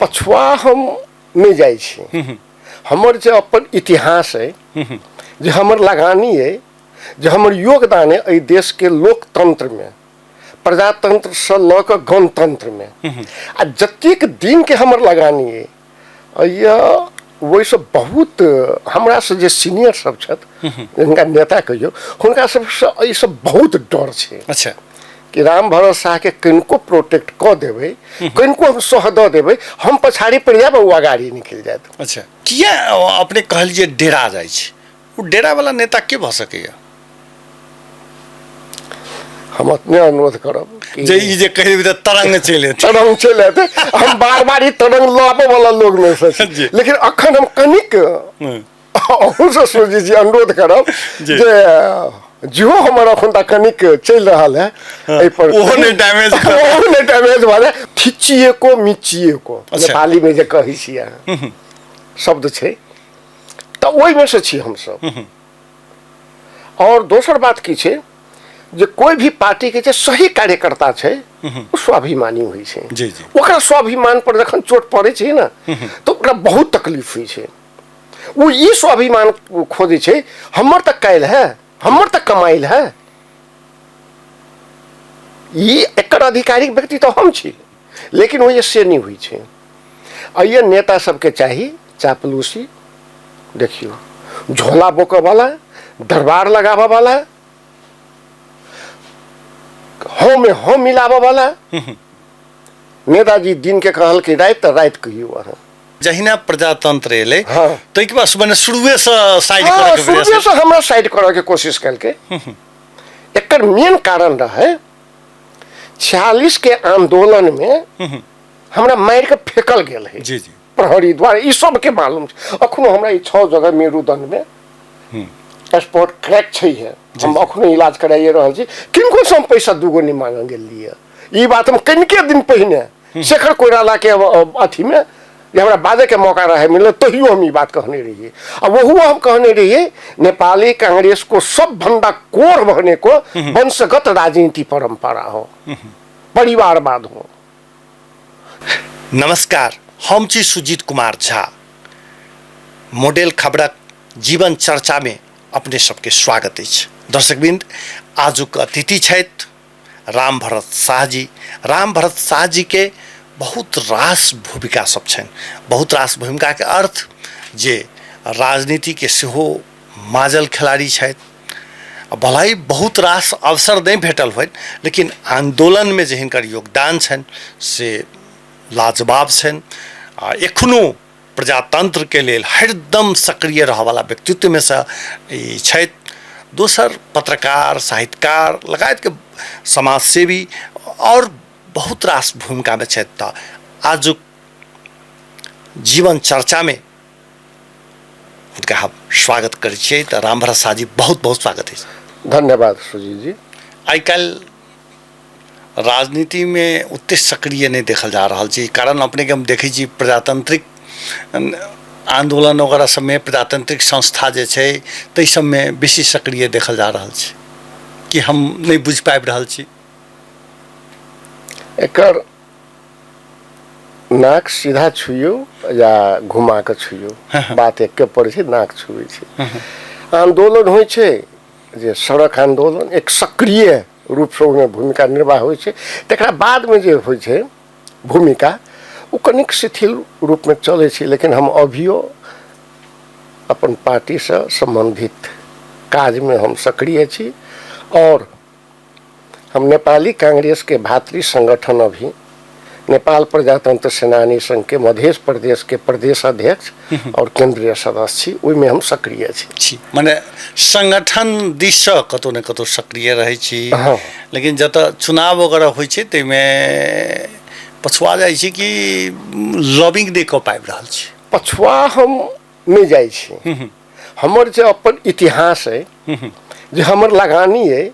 पछुआ हम नहीं जाइ छी। हमर जो अपन इतिहास है, जो हमर लगानी है, जो हमर योगदान है एहि देश के लोकतंत्र में, प्रजातंत्र से ल के गणतंत्र में, आ जतेक दिन के हमर लगानी है यह वही सब बहुत हमरा से जे सीनियर सब छथि, जिनका नेता कहियो, हुनका सब से ई सब बहुत डर छै। अच्छा, कि राम भरत शाह के किनको प्रोटेक्ट क देबै, किनको हम सह द देबै, हम पछाड़ी पड़ जाब, वो आगाड़ी निकल जात। अच्छा, किया अपने कहलिए डेरा जाइ छै, वो डेरा वाला नेता के भ सकैया? हम अपने अनुरोध करब जे ई जे कहबे त तरंग चले तरंग चले हम बार बार ही तरंग लाबे वाला लोग में से छी। लेकिन अखन हम कनिक अहू से सोची जी अनुरोध करब जे जो हमर अखन तक कनिक चल रहा है एहि पर ओहो ने डैमेज ओहो ने डैमेज वाले खिचिए को मिचिए को नेपाली में जे कहि छियै शब्द छै, त ओहि में से छी हम सब। और दोसर बात की छै, जे कोई भी पार्टी के जे सही कार्यकर्ता छै वो स्वाभिमानी होइ छै। जी जी, ओकरा स्वाभिमान पर जखन चोट पड़े छै ना, तो ओकरा बहुत तकलीफ होइ छै। वो ई स्वाभिमान खोजे छै, हमर तक कायल है, हमर तक कमाइल है, ई एकर आधिकारिक व्यक्ति तो हम छी। लेकिन वो से नहीं हुई छै। और ये नेता सबके चाहिए चापलूसी, देखियो झोला बोके वाला, दरबार लगावा वाला, हो में हो मिलावा वाला। नेताजी दिन के कहल कि रात त रात कहियो अहाँ जहिना प्रजातंत्र एले हाँ, तो के बस मने शुरुए से साइड हाँ, करे के शुरुए से हमरा साइड करे के कोशिश करके। एकर मेन कारण रहे 46 के आंदोलन में हमरा मार के फेकल गेल है। जी जी, प्रहरी द्वारा, ई सब के मालूम छै। अखनो हमरा ई 6 जगह मेरुदंड में स्पॉट क्रैक छै है, हम अखनो इलाज कराइए रहल छी। किनको से हम पैसा दूगो नहीं मांग गेलिए। ई बात हम कनिके दिन पहले शेखर कोइराला के अथी में जे हमरा बाजे के मौका रहे मिले, तहियो हम ई बात कहने रहिए। अब वही हम कहने रहिए नेपाली कांग्रेस को सब भंडा कोर बहने को वंशगत राजनीति परंपरा हो, परिवारवाद हो। नमस्कार, हम छी सुजीत कुमार झा। मॉडल खबरक जीवन चर्चा में अपने सबके स्वागत अछि। दर्शकबिंद, आजुक अतिथि छथि राम भरत शाह जी। राम भरत शाह जी के बहुत रास भूमिका सब छनि। बहुत रास भूमिका के अर्थ जे राजनीति के सेहो माजल खिलाड़ी छथि। भलाई बहुत रास अवसर नहीं भेटल होइ, लेकिन आंदोलन में जे हिनकर योगदान छनि से लाजवाब छनि। एखनो प्रजातंत्र के लेल हरदम सक्रिय रह वाला व्यक्तित्व में से ई छथि। दोसर पत्रकार, साहित्यकार लगायत के समाजसेवी और बहुत रास भूमिका में छथि। त आजुक जीवन चर्चा में उनका हम स्वागत करै छियै। त राम भरत शाह जी, बहुत बहुत स्वागत है। धन्यवाद सुजीत जी। आइ काल्हि राजनीति में उतने सक्रिय नहीं देखल जा रहा छै। कारण अपने के हम देखै छी प्रजातांत्रिक आंदोलन वगैरह सब में, प्रजातांत्रिक संस्था जे छै तै सब में बेसी सक्रिय देखल जा रहा छै कि हम नहीं बुझ पाबि रहल छी। एकर नाक सीधा छुइयो या घुमा के छुइयो, बात एक के पड़े छै, नाक छुए छै। आंदोलन होइ छै जे सड़क आंदोलन एक सक्रिय रूप से उनमें भूमिका निर्वाह होइ छै। तकरा बाद में जे होइ छै भूमिका वो कनिक शिथिल रूप में चले छै। लेकिन हम अभियो अपन पार्टी से संबंधित काज में हम सक्रिय छी। और हम नेपाली कांग्रेस के भातृ संगठन अभी नेपाल प्रजातंत्र सेनानी संघ के मध्य प्रदेश के प्रदेश अध्यक्ष और केंद्रीय सदस्य छी। ओहिमे हम सक्रिय छी। माने संगठन दिश कतौ न कतौ सक्रिय रहे छी। हाँ। लेकिन जत चुनाव वगैरह होइ छै तै में पछुआ जाइ छी कि लॉबिंग नहीं कऽ पाबि रहल छी। पछुआ हम नहीं जाइ छी। हमर जे अपन इतिहास है, जे हमर लगानी है,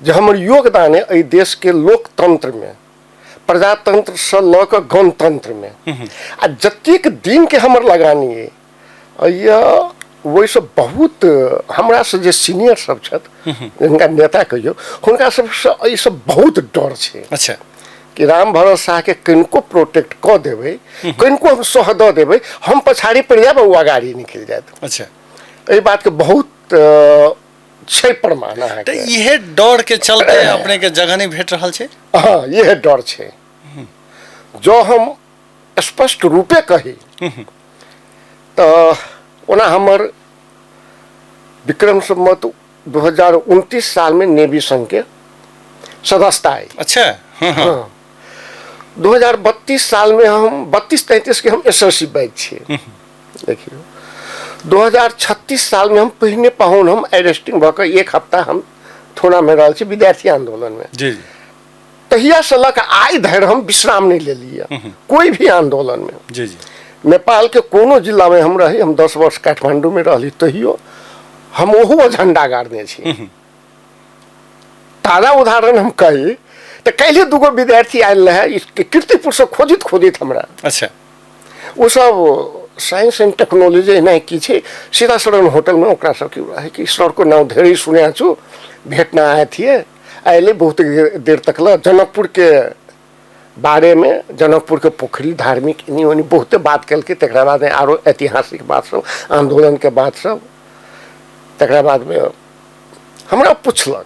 जो हमर योगदान है एहि देश के लोकतंत्र में, प्रजातंत्र से ल के गणतंत्र में, आ जतेक दिन के हमर लगानी है, यह वही सब बहुत हमरा से जे सीनियर सब छथि, जिनका नेता कहियो, हुनका सब से ई सब बहुत डर छै। अच्छा, कि राम भरत शाह के किनको प्रोटेक्ट कऽ देबै, किनको हम सह दऽ देबै, हम पछाड़ी पड़ि जायब ओ अगाड़ी निकलि जायत। अच्छा, एहि बात के बहुत छै प्रमाण अहाँके। तो इहे डर के चलते अपने के जगह नहीं भेट रहल छै। हाँ, यह डर छै। जो हम स्पष्ट रूपे कही तो ओना हमर विक्रम संवत 2029 साल में नेवी संघ के सदस्यता आई। अच्छा, हाँ, 2032 साल में हम 32-33 के हम SLC बैच छियै। देखियो 2036 साल में हम पहिने पाहुन हम अरेस्टिंग भऽ कऽ 1 हफ्ता हम थोड़ा में रहल छी विद्यार्थी आंदोलन में। जी जी, तहिया से लऽ कऽ आइ धरि हम विश्राम नहीं लेलियै कोई भी आंदोलन में। जी जी, नेपाल के कोनो जिला में हम रही, हम 10 वर्ष काठमांडू में रहली, तहियो हम ओहो झंडा गाड़ने छी। ताजा उदाहरण हम कही तो कल 2 विद्यार्थी आयल रहे कीर्तिपुर से खोजित खोजित हमरा। अच्छा, वो सब साइंस एंड टेक्नोलॉजी एना की छै, सीधा सड़न होटल में ओकरा सब की रहे कि सर को नाम ढेरी सुने छु, भेटना आए थे, अले बहुत देर तक ल जनकपुर के बारे में, जनकपुर के पोखरी धार्मिक इन्हीं उन्हीं बहुते बात कल के, तकरा बाद में आरो ऐतिहासिक बात सब, आंदोलन के बात सब। तकरा बाद में हमरा पूछलक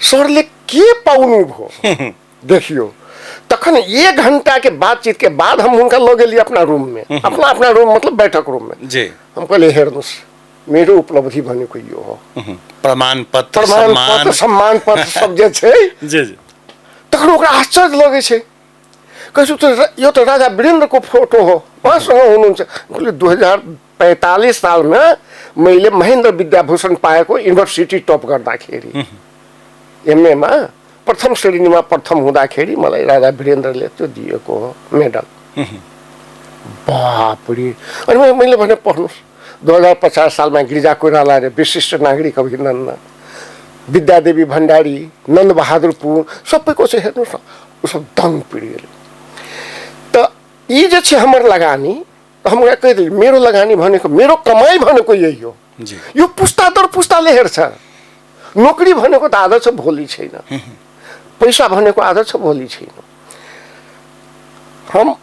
सर ले के पाउनु भो। देखियो तखन 1 घंटा के बातचीत के बाद हम उनका लऽ गेलियै अपना रूम में, अपना रूम मतलब बैठक रूम में। जी, हम कहले हेर्नुस् मेरो उपलब्धि भनेको यो हो, प्रमाण पत्र सम्मान पत्र सब जे छै। जी जी, तखन ओकरा आश्चर्य लगे छै, कहै तो यो तो राजा वीरेंद्र को फोटो हो, उहाँसँग हुनुहुन्छ। कहले 2045 साल में मैले महेन्द्र विद्याभूषण पाएको युनिभर्सिटी टप गर्दाखेरि, MA मा प्रथम श्रेणीमा प्रथम हुँदाखेरि मलाई राजा वीरेन्द्रले त्यो दिएको हो मेडल। बाप रे। अनि मैले भने पढ्नुस् 2050 सालमा गिरिजा कोइरालाले विशिष्ट नागरिक अभिनन्दन, विद्यादेवी भण्डारी, नन्द बहादुर पुन सबैको चाहिँ हेर्नुहोस् न, ऊ सब दङ पिडियो। त यी जे छ हमर लगानी, त हमरा कहि दिए मेरो लगानी भनेको, मेरो कमाई भनेको यही हो। यो पुस्ता दर पुस्ताले हेर्छ। नोकरी भनेको त आज छ भोलि छैन, पैसा भनेको आज छ भोलि छैन। हम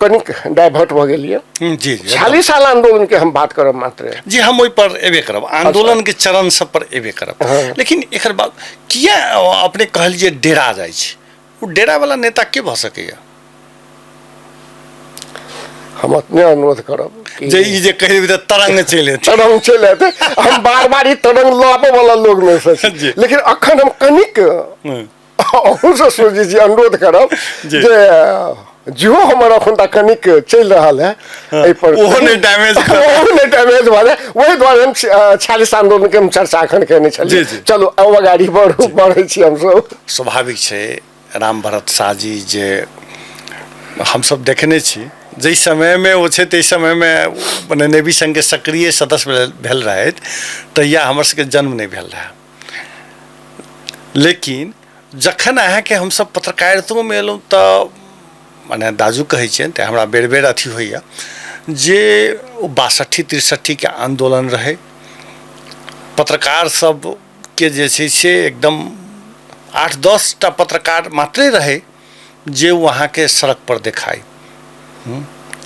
कनिक डाइभर्ट हो गेलिए। जी, 46 साल आंदोलन के हम बात करब मात्र। जी, हम ओहि पर एबे करब, आंदोलन के चरण सब पर एबे करब। लेकिन एकर बाद किया अपने कहलिए डेरा जाइ छै, ओ डेरा वाला नेता के भ सकैया? हम अपने अनुरोध करब जे ई जे कहि दे तरंग चले थे, हम बार-बार ई तरंग लाबे वाला लोग में से छी। लेकिन अखन हम कनिक अहू से सोची जी अनुरोध करब जे जो हमर अखन तक कनिक चल रहा है एहि पर ओहो ने डैमेज भए, वही द्वारे हम 46 आंदोलन के हम चर्चा अखन केने छलिए। चलो अब अगाड़ी बढ़ै छी हम सब। स्वाभाविक छै राम भरत शाह जी जे हम सब देखने छी, जै समय में वो छै तै समय में मने नेवी संघ के सक्रिय सदस्य भेल रहथि, तहिया हमर सबके जन्म नहीं भेल रहे। लेकिन जखन अहाँके हम सब पत्रकारिता में एलहुँ तऽ मने दाजू कहै छियनि तऽ हमरा बेर बेर अथी होइए जे 62-63 के आंदोलन रहे, पत्रकार सब के जे छै से एकदम 8-10 टा पत्रकार मात्रे रहे जे वहाँ के सड़क पर देखाई।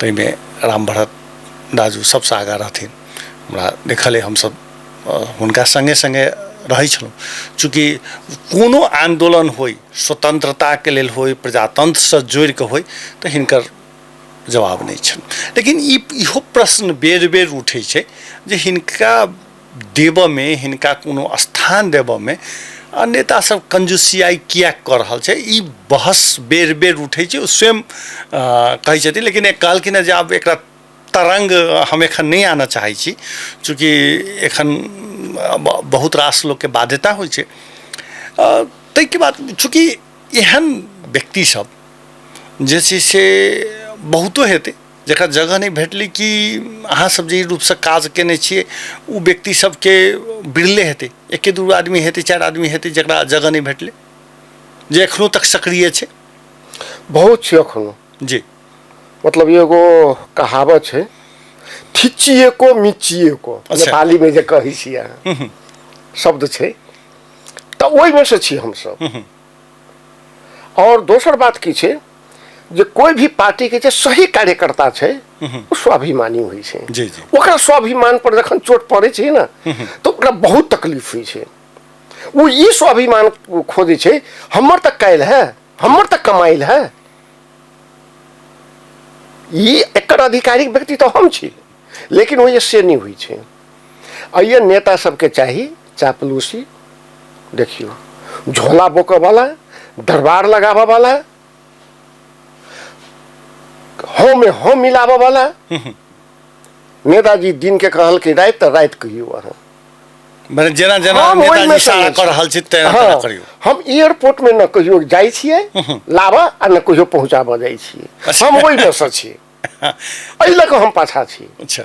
तैमे राम भरत दाजू सबसे आगा रहथिन। हमरा देखल है, हम सब हुनका संगे संगे रहै छलहुँ। चूँकि कोनो आंदोलन होय, स्वतंत्रता के लेल होय, प्रजातंत्र से जोड़ के होय, तो हिनकर जवाब नहीं छन। लेकिन इहो प्रश्न बेर बेर उठै छै जे हिनका देव में, हिनका कोनो स्थान देव में नेता सब कंजूसियाई किया कर रहा है, ई बहस बेर बेर उठे छै। स्वयं कहै छथिन, लेकिन एक कहलखिन जे आब एकरा तरंग हम एखन नहीं आना चाहै छी, चूँकि एखन बहुत रास लोग के बाध्यता होइ छै। तै के बाद चूँकि एहन व्यक्ति सब जे छै से बहुतो हेतै जकरा जगह नहीं भेटली कि अहाँ सब जे रूप से काज केने छियै, उ व्यक्ति सबके बिरले हेतै, 1-2 आदमी हेतै, 4 आदमी हेतै जकरा जगह नहीं भेटले, जे एखनो तक सक्रिय छै। बहुत छै एखनो। जी, मतलब एगो कहावत छै, थिचिएको मिचिएको, नेपाली में जे कहै छियै शब्द छै, तऽ ओहि में से छी हम सब। और दोसर बात की छै जे कोई भी पार्टी के जे सही कार्यकर्ता छै वो स्वाभिमानी होइ छै। जी जी ओकरा स्वाभिमान पर जखन चोट पड़े छै ना तो ओकरा बहुत तकलीफ होइ छै। वो ई स्वाभिमान खोजे छै हमर तक कायल है, हमर तक कमाइल है, ई एकर आधिकारिक व्यक्ति तो हम छी, लेकिन वो से नहीं हुई छै। और ये नेता सबके चाहिए चापलूसी, देखियो झोला बोक वाला, दरबार लगावा वाला, हो में हो मिलावा वाला। नेताजी दिन के कहल कि रात तो रात कहियो अहाँ, माने जेना जेना हम ओहि नेताजी में इशारा समझ कर रहल छी तेना हाँ, तेना करियो। हम एयरपोर्ट में न कहियो जाइ छियै लावा आ न कहियो पहुंचाबा जाइ छियै, अच्छा। हम ओहि में से छी, एहि लऽ कऽ हम पाछा छी। अच्छा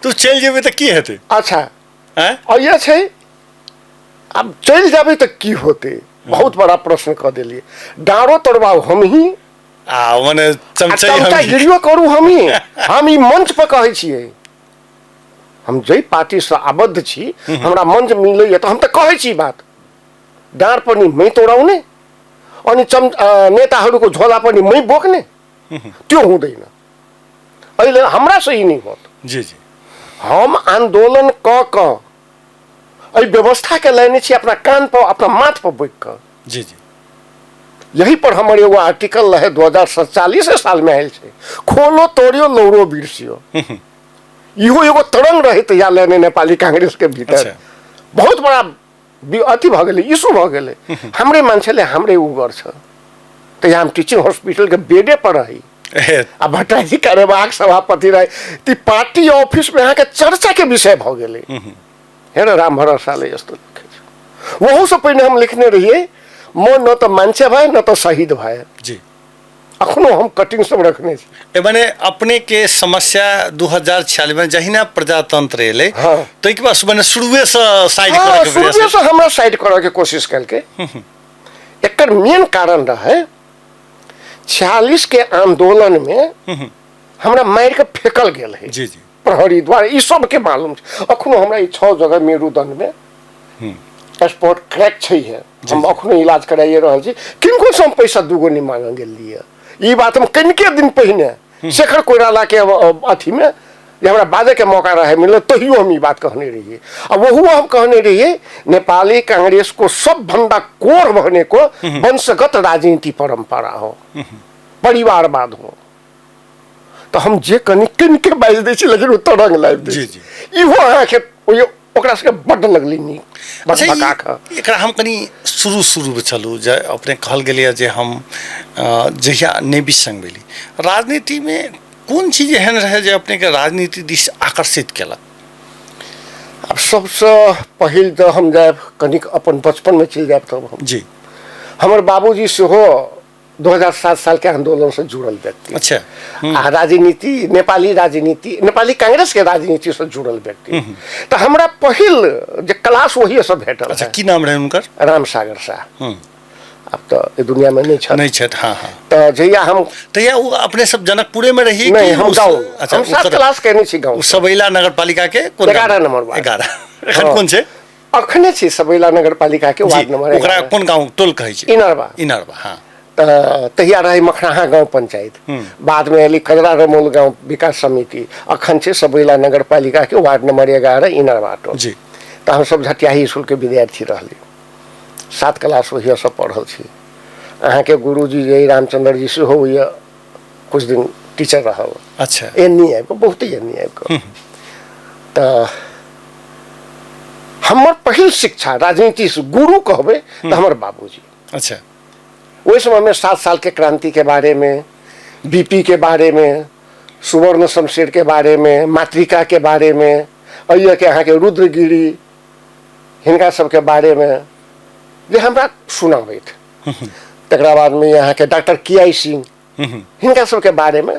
तो चल जेबै तऽ की हेतै? अच्छा हैं? और ये छै अब चल जाबे तो की होते, बहुत बड़ा प्रश्न कह दिलिए। डाँड़ो तोड़बाऊ हम ही, आ माने चमचै चमचा हम गिरियो करू हम ही। हम ई मंच पर कहै छियै, हम जै पार्टी से आबद्ध छी, हमरा मंच मिलैए तो हम तो कहै छी बात। डाँड़ पर नि मै तोड़ाउने अनि नेताहरूको झोला पनि मै बोक्ने, त्यो हुँदैन। अहिले हमरा सही नहीं होत। जी जी हम आंदोलन क एहि व्यवस्था के लेने छी अपना कान पर, अपना माथ पर बैठ कर। जी जी यही पर हमर एगो आर्टिकल रहे 2047 साल में आयल छै, खोलो तोड़ियो लौरो बिरसियो। इहो एगो तरंग रहे तैयार लेने नेपाली कांग्रेस के भीतर। अच्छा। बहुत बड़ा अथी भ गेलै, इशू भ गेलै। हमरे मान्छेले हमरे उगर छ त यहाँ टीचिंग हॉस्पिटल के बेडे पर रही आ भट्टाजी कार्यवाहक सभापति रहे, ती पार्टी ऑफिस में यहाँ के चर्चा के विषय भ गेलै। हेर राम भरोसाले यस्तो लेखे छ। वहू से पहिने हम लिखने रहिए म न त मान्छे भए न त शहीद भए। जी अखनो हम कटिंग सब रखने छी। ए माने अपने के समस्या 2046 में जहिना प्रजातंत्र एले हाँ। तो एक बार माने शुरुए से साइड हाँ, करे के शुरुए प्रयास। से हमरा साइड करे के कोशिश करके एकर मेन कारण रहे 46 के आंदोलन में हमरा मार के फेकल गेल है जी जी प्रहरी द्वारा। ई सब के मालूम छै। अखनो हमरा ई 6 जगह मेरुदंड में स्पॉट क्रैक छै है, हम अखनो इलाज कराइए रहल छी। किनको से हम पैसा दूगो नहीं मांग गेल लिए। ई बात हम कनिके दिन पहिने शेखर कोइराला के अथी में जे हमरा बाजे के मौका रहे मिले, तहियो हम ई बात कहने रहिए। अब वहू हम कहने रहिए नेपाली कांग्रेस को सब भंडा कोर बने को वंशगत राजनीति परंपरा हो, परिवारवाद हो। तो हम जे कनिके बाजि दै छी, लेकिन ओ तरंग लाबि दै जी छी। जी इहो अहाँके ओकरा सबके बड्ड लगली नीक अच्छा बकबका कऽ। एकरा हम कनी शुरू में चलू जे अपने कहल गेलिए जे हम जहिया नेवी संग भेली राजनीति में कोन चीज एहन रहे जे अपने के राजनीति दिस आकर्षित केलक? अब सबसे पहिल तो हम जाए कनिक अपन बचपन में चल जाए तब हम जी हमर बाबूजी सेहो 2007 साल के आंदोलन से जुड़ल व्यक्ति। अच्छा आ राजनीति नेपाली कांग्रेस के राजनीति से जुड़ल व्यक्ति। तो हमरा पहिल जे क्लास वही से भेटल। अच्छा की नाम रहे उनकर? राम सागर शाह। अब तो ये दुनिया में नहीं छथि। नहीं छथि, हाँ हाँ। तो जहिया हम तहिया वो अपने सब जनकपुरे में रही नहीं, कि हम गाँव, अच्छा हम 7 क्लास कहने छी गाँव। सबैला नगर पालिका के 11 नंबर वार्ड। 11 एखन कोन छै? अखने छी सबैला नगर पालिका के वार्ड नंबर ओकरा कोन गाँव टोल कहै छै? इनरबा। हाँ। तहिया रही मखराहा गांव पंचायत, बाद में एली कजरा रमोल गांव विकास समिति, अखन छै सबैला नगर पालिका के वार्ड नंबर 11 इनरबा टोल। जी तो हम सब झटियाही स्कूल के विद्यार्थी रहली, 7 क्लास वही सब पढ़ल छी। अहाँ के गुरुजी जय रामचंद्र जी सेहो होइए कुछ दिन टीचर रहल। अच्छा एनी आबि कऽ बहुत एनी आबि कऽ। तो हमर पहिल शिक्षा राजनीति से गुरु कहबै तो हमर बाबूजी। अच्छा वही समय में 7 साल के क्रांति के बारे में, बीपी के बारे में, सुवर्ण शमशेर के बारे में, मातृका के बारे में, अइए के अहाँ के रुद्रगिरी हिनका सबके बारे में जे हमरा सुनाबैत। तकरा बाद में यहाँ के डॉक्टर कियाई सिंह हिनका सबके बारे में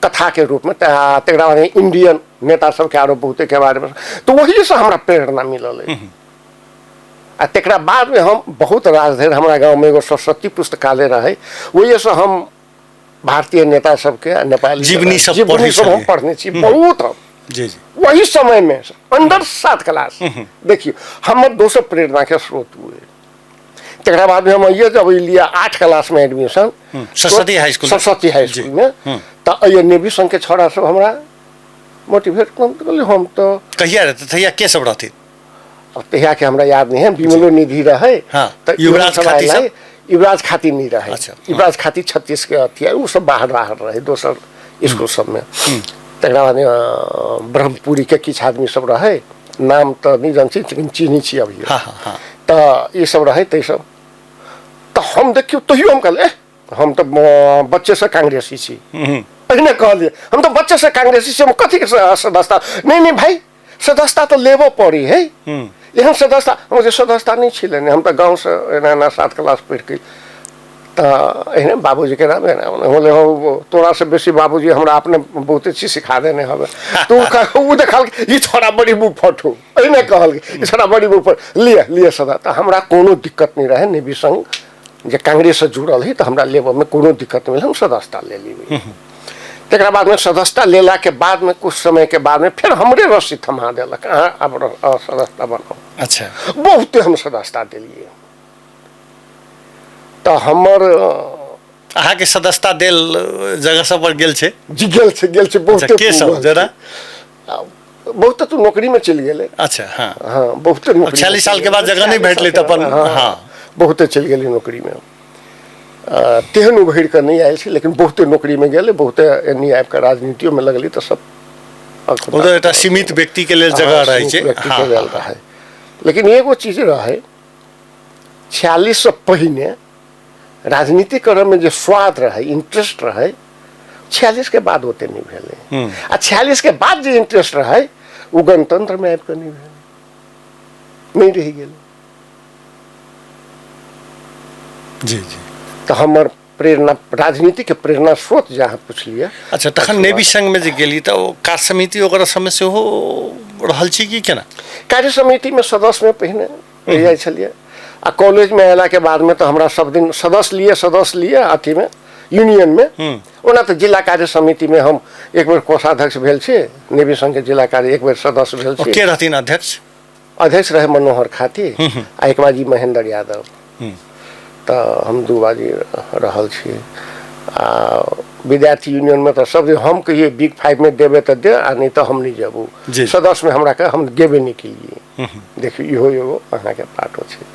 कथा के रूप में, तकरा बाद में इंडियन नेता सबके आरो बहुते के बारे में। तो वही से हमरा प्रेरणा मिलल है। आ तकरा बाद में हम बहुत राजधर हमारा गांव में एगो सरस्वती पुस्तकालय रहे, वही से हम भारतीय नेता सबके नेपाली जीवनी सब हम पढ़ने छी बहुत। हम जी जी वही समय में अंडर 7 क्लास देखियो हमर दोसर प्रेरणा के स्रोत हुए। तकरा बाद में हम ये जब लिया 8 क्लास में admission Saraswati high school Saraswati high school में, तो ये नेवी संघ के छोड़ा सब हमरा मोटिवेट कर हम तो कहिया रहते तहिया के सब रहती तहिया के हमरा याद नहीं है, विमलो निधि रहे, हाँ, तो युवराज खाती सब? युवराज खाती नहीं रहे, अच्छा, युवराज खाती 36 के अथी है, वो सब बाहर रहे दोसर स्कूल सब में। तकरा बाद ब्रह्मपुरी के किछ आदमी सब रहे, नाम तो नहीं जानती लेकिन चिन्ही छी अभी, तो ये सब रहे ते सब। तो हम देखियो तहियो हम कहले हम तो बच्चे से कांग्रेसी छी, पहले कहलिए हम तो बच्चे से कांग्रेसी छी, हम कथी के सदस्यता, नहीं भाई सदस्यता तो लेबो पड़ी है, एहन सदस्यता हम सदस्यता नहीं छिले, हम तो गाँव से एना 7 क्लास पढ़ के, तो एहने बाबूजी के नाम बोले हो तोरा से बेसी बाबूजी हमरा अपने बहुते चीज सिखा देने हवे, तो देखल ये छोड़ा बड़ी मुँह फटू, एहने कहल ये छोड़ा बड़ी मुँह फट लिए सदा, तो हमरा कोनो दिक्कत नहीं रहे, नेवी संघ जे कांग्रेस से जुड़ल है, तो हमरा लेबो में कोनो दिक्कत नहीं, हम सदस्यता ले ली। तकरा बाद में सदस्यता लेला के बाद में कुछ समय के बाद में फिर हमरे रस्सी थमा देलक, अब सदस्यता बनाओ। अच्छा, बहुते हम सदस्यता दिलिए, तो हमर अहाँ के सदस्यता देल जगह सब पर गेल छे जी, गेल छे बहुते के सब जरा बहुते तो नौकरी में चल गेले। अच्छा, हाँ हाँ, बहुते नौकरी 46 साल के बाद जगह नहीं भेटले त अपन, हाँ बहुते चल गेले नौकरी में, तेहन उभर के नहीं आयल छी, लेकिन बहुते नौकरी में गेले, बहुते एनी आबि के राजनीतियों में लगली, तो सब उधर एक सीमित व्यक्ति के लिए जगह रहे छे, हाँ। लेकिन एगो चीज रहे 46 से पहले राजनीति करे में जो स्वाद रहे, इंटरेस्ट रहे, 46 के बाद होते नहीं भेले, आ 46 के बाद जो इंटरेस्ट रहे वो गणतंत्र में आबि के नहीं भेले, नहीं रह गेले। जी, तो हमर प्रेरणा राजनीति के प्रेरणा स्रोत जहाँ पूछलिए। अच्छा, तखन नेवी संघ में जे गेली तो कार्य समिति वगैरह समय से हो रहल छी कि केना? कार्य समिति में सदस्य में पहले जाइ छलिए, आ कॉलेज में अयला के बाद में तो हमरा सब दिन सदस्य लिए अथी में यूनियन में, ओना तो जिला कार्य समिति में हम एक बेर कोषाध्यक्ष भेल छी, नेवी संघ के जिला कार्य एक बेर सदस्य भेल छी। के रहथिन अध्यक्ष? अध्यक्ष रहे मनोहर खाती, आ एक बाजी महेंद्र यादव, तो हम 2 बाजी रहल छी। आ विद्यार्थी यूनियन में तो सब दिन हम कहिए बिग 5 में देवे तो दे, आ नहीं तो हम नहीं जेबू, सदस्य में हमरा के हम गेबे नहीं केलिए। देखिए इहो एगो अहाँ के पाठ छै।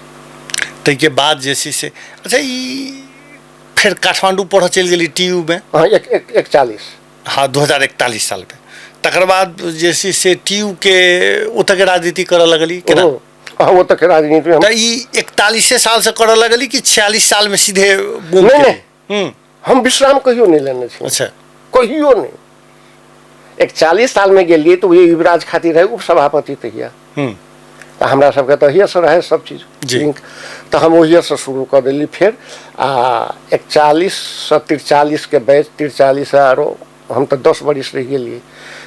तै के बाद जैसे से अच्छा ई फिर काठमांडू पढ़ चल गेली टीयू में, हाँ 41 हाँ 2041 साल में, तकर बाद जैसे से टीयू के ओतक राजनीति करे लगली केना? हाँ वो तक राजनीति में 41 साल से करे लगली कि 46 साल में सीधे नहीं, हम विश्राम कहियो नहीं लेने छी। अच्छा, कहियो नहीं। 41 साल में गेलिए तो ये युवराज खाती रहे उपसभापति तहिया, तो हमरा सबके तो हिये से रहे सब चीज लिंक, तो हम वही से शुरू कर दिली। फिर 41 से 43 के बैच 43 आरो हम तो 10 बरिस रह गेलिए,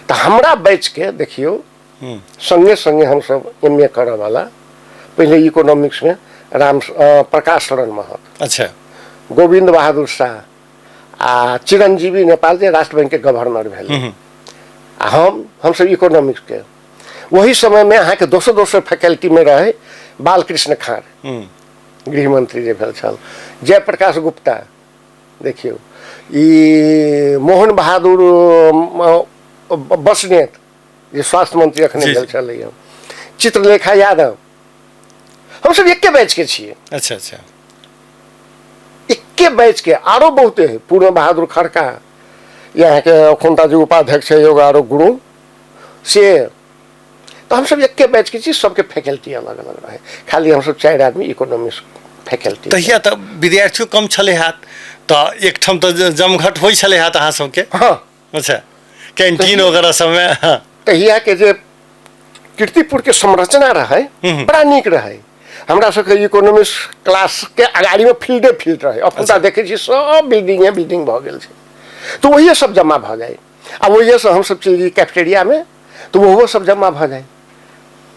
तो हमरा बैच के देखियो संगे संगे हम सब MA करे वाला, पहले इकोनॉमिक्स में प्रकाश शरण महत, अच्छा गोविंद बहादुर शाह, आ चिरंजीवी नेपाल के राष्ट्र बैंक के गवर्नर भेल, हम सब इकोनॉमिक्स के। वही समय में अहाँ के दोसर फैकल्टी में रहे बालकृष्ण खार, गृह मंत्री जे भेल छल, जयप्रकाश गुप्ता, देखियो ई मोहन बहादुर बसनेत जे स्वास्थ्य मंत्री अखने भेल छलै, चित्रलेखा यादव, हम सब एके बैच के छिए। अच्छा अच्छा, एके बैच के। आरो बहुते है, पूर्ण बहादुर खड़का, यहाँ के अखुनता जी उपाध्यक्ष है योग आरो गुरु से, तो हम सब एके बैच के चीज, सबके फैकल्टी अलग अलग रहे, खाली हम सब 4 आदमी इकोनॉमिक्स फैकल्टी। तहिया तो विद्यार्थियों कम छले हाथ, तो एक ठम तो जमघट होई छले हाथ अहाँ सबके? हाँ। अच्छा, कैंटीन वगैरह सब में? हाँ, तहिया के जे कीर्तिपुर के संरचना रहे बड़ा नीक रहे। हमरा सबके इकोनॉमिक्स क्लास के अगाड़ी में फील्ड रहे, अखुनता देखे छी सब बिल्डिंग भ गेल छै, तो वही सब जमा भ जाए, आ वही से हम सब चल जाइए कैफेटेरिया में, तो वो सब जमा भ जाए।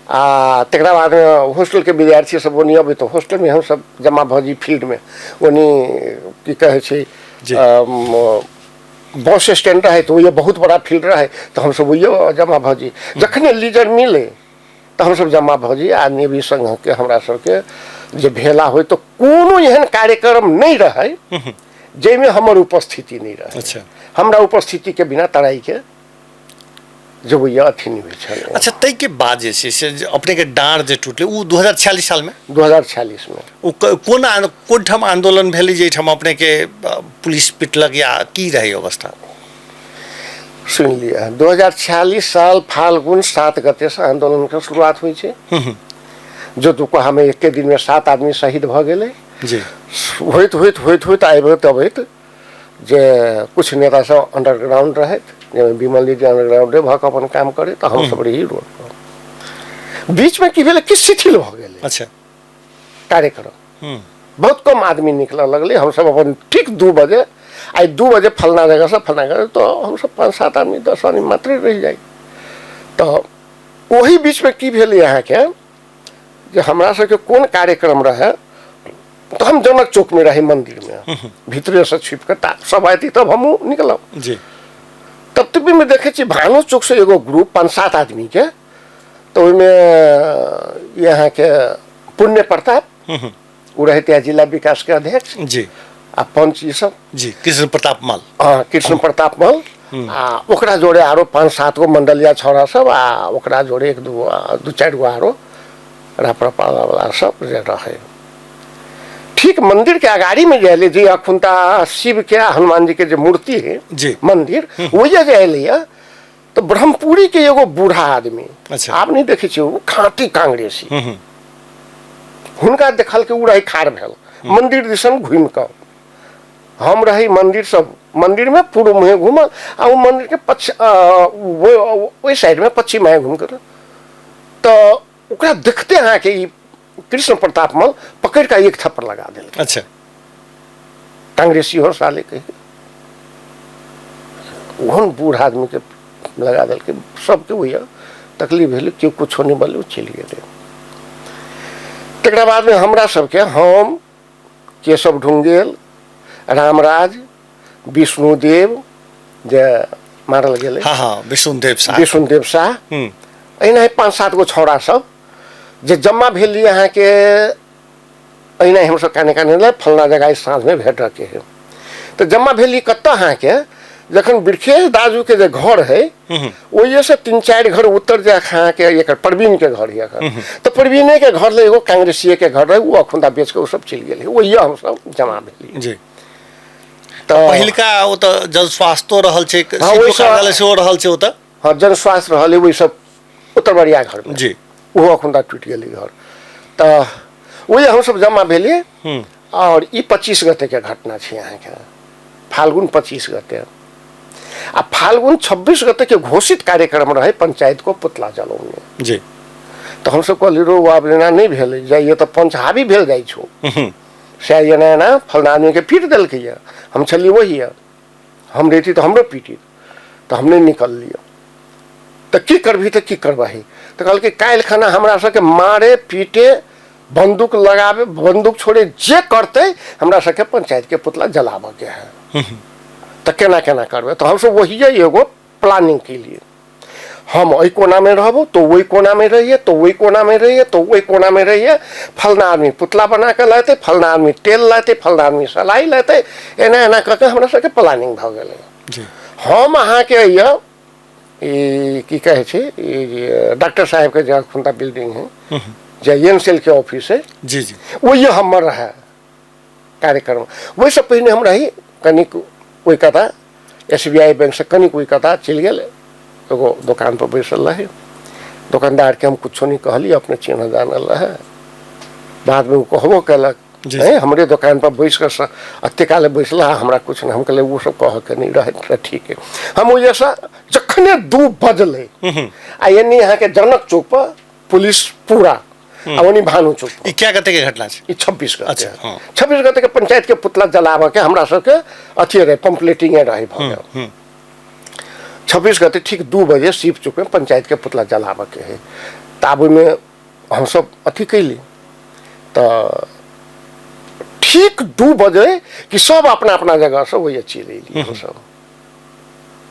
आ तकरा बाद में हॉस्टल के विद्यार्थी सब ओनी अबे, तो हॉस्टल में हम सब जमा भ जाइए फील्ड में, ओनी की कहे छै बस स्टैंड रहे, तो ये बहुत बड़ा फील्ड रहे, तो हम सब वही जमा भ जाइए। जखने लीजर मिले तो हम सब जमा भ जाइए, आ नेवी संघ के हमरा सबके जे भेला हो तो कोनो एहन कार्यक्रम नहीं रहे जेमे हमर उपस्थिति नहीं रहे। अच्छा हमरा उपस्थिति के बिना तराई के जब ये अथी नहीं हुई। अच्छा तई के बाद जे छै से अपने के डाँड़ जे टूटले उ 2046 साल में 2046 में उ कोन ठाम आंदोलन भेलै जे ठाम अपने के पुलिस पिटलक या की रही अवस्था? सुन लिया 2046 साल फाल्गुन 7 गते से आंदोलन के शुरुआत हुई है। जो दुको हमें एक के दिन में 7 आदमी शहीद भ गए जी। होइत होइत होइत होइत आबैत अबैत जे कुछ नेता सब अंडरग्राउंड रहे, विमल जी अंडरग्राउंड भक अपन काम करे तो हम सब रही रोड पर। बीच में की भेले कि शिथिल भ गए। अच्छा कार्यक्रम बहुत कम आदमी निकल लगले। हम सब अपन ठीक 2 बजे आई 2 बजे फलना जगह से फलना जगह तो हम सब 5-7 आदमी 10 आदमी मात्र रह जाए। तो वही बीच में की भेल यहाँ के जे हमरा सबके कौन कार्यक्रम रहे तो हम जनक चौक में रहे मंदिर में भीतरे से छिप के सब आती तब हम निकलब जी। तब तक भी मैं देखे छी भानु चौक से एगो ग्रुप 5-7 आदमी के तो में यहाँ के पुण्य प्रताप वो रहते जिला विकास के अध्यक्ष जी आ पंच ई सब जी कृष्ण प्रताप मल। हाँ कृष्ण प्रताप मल आ ओकरा जोड़े आरो 5-7 गो मंडलिया छौड़ा सब आ ओकरा जोड़े 1-2-4 गो आरो रापरापाला वाला सब जे रहे। ठीक मंदिर के अगाड़ी में जाए जी अखुनता शिव के हनुमान जी के जो मूर्ति है जी मंदिर वही जाए तो ब्रह्मपुरी के एगो बूढ़ा आदमी। अच्छा। आप नहीं देखे छी वो खाटी कांग्रेसी हुनका देखल के उ रही खाड़ भेल मंदिर दिसन घूम के। हम रही मंदिर सब मंदिर में पूर्व में घूमल आ वो मंदिर के वो साइड में पश्चिम में घूम कर तो ओकरा देखते हैं कि कृष्ण प्रताप मल पकड़ का एक थप्पड़ लगा दिल। अच्छा कांग्रेसी हो साले के ओहन बूढ़ आदमी के लगा दिल के सबके वही तकलीफ भेल क्यों कुछ नहीं बोले चल गए। तकरा बाद में हमरा सबके हम केशव ढुंगेल रामराज विष्णुदेव जे मारल गेले। हाँ हाँ विष्णुदेव शाह अहिना 5-7 गो छौड़ा सब जे जम्मा भेल यहाँ के अहिना हम सब काने काने फलना जगह साँझ में भेट रखे है। तो जम्मा भेल कत्ता यहाँ के जखन बिरखेश दाजू के जे घर है वही से 3-4 घर उत्तर जा खा के एक प्रवीण के घर है तो प्रवीणे के घर ले एगो कांग्रेसी के घर रहे वो अखुंदा बेच के वो सब चल गए वही हम सब जमा भेल जी। तो पहिलका वो तो जन स्वास्थ्य रहल छे कार्यालय से रहल छे वो तो हाँ जन स्वास्थ्य रहल वही सब उत्तर बड़िया घर में जी वो अखुंदा टूट गए घर तो वही हम सब जमा भेलिए। और ई 25 गते के घटना है यहाँ के फाल्गुन 25 गते आ फाल्गुन 26 गते के घोषित कार्यक्रम रहे पंचायत को पुतला जलौने जी। तो हम सब कहली रो आब एना नहीं भेल जाइए तो पंच हावी भेल जाइ छो से एना फलना आदमी के पीट दिल के हम चलिए वही हम रहती तो हमरो पीटी तो हमने निकल लिया तो की करबी तो की करबही तो कल के काल खाना हमरा सबके मारे पीटे बंदूक लगावे बंदूक छोड़े जे करते हमरा सबके पंचायत के पुतला जलावे के है तो केना केना करबे तो हम सब वही एगो प्लानिंग के लिए हम वही कोना में रहबो तो वही कोना में रहिए तो वही कोना में रहिए तो वही कोना में रहिए फलना आदमी पुतला बना के लाते फलना आदमी तेल लाते फलना आदमी सलाई लाते एना एना करके हमरा सबके प्लानिंग भ गेलै। हम अहाँ के की कहे छे डॉक्टर साहब के जे खुंता बिल्डिंग है जे एनसेल के ऑफिस है जी जी वही हमर रहे कार्यक्रम। वही सब पहले हम रही कनिक कोई कथा SBI बैंक से कनिक कोई कथा चल गए एगो दुकान पर बैसल रहे दुकानदार के हम कुछ नहीं कहली अपने चिन्ह जानल रहे बाद में वो कहबो कलक हमरे दुकान पर बैस कर अत्ते काले बैसल हमरा कुछ नहीं हम कहले वो सब कह के नहीं रहे ठीक है। हम वो जैसा जखने 2 बजले आ यानी यहाँ के जनक चौक पर पुलिस पूरा अवनी भानु चौक क्या कहते के घटना छे 26 गते। अच्छा हाँ। 26 गते के पंचायत के पुतला जलावे के हमरा सबके अथी रहे पंपलेटिंग रहे भ गेल। 26 गते ठीक 2 बजे शिव चौक में पंचायत के पुतला जलावे के है ताबू में हम सब अथी कैली तो ठीक 2 बजे कि सब अपना अपना जगह से वही अच्छी ले ली सब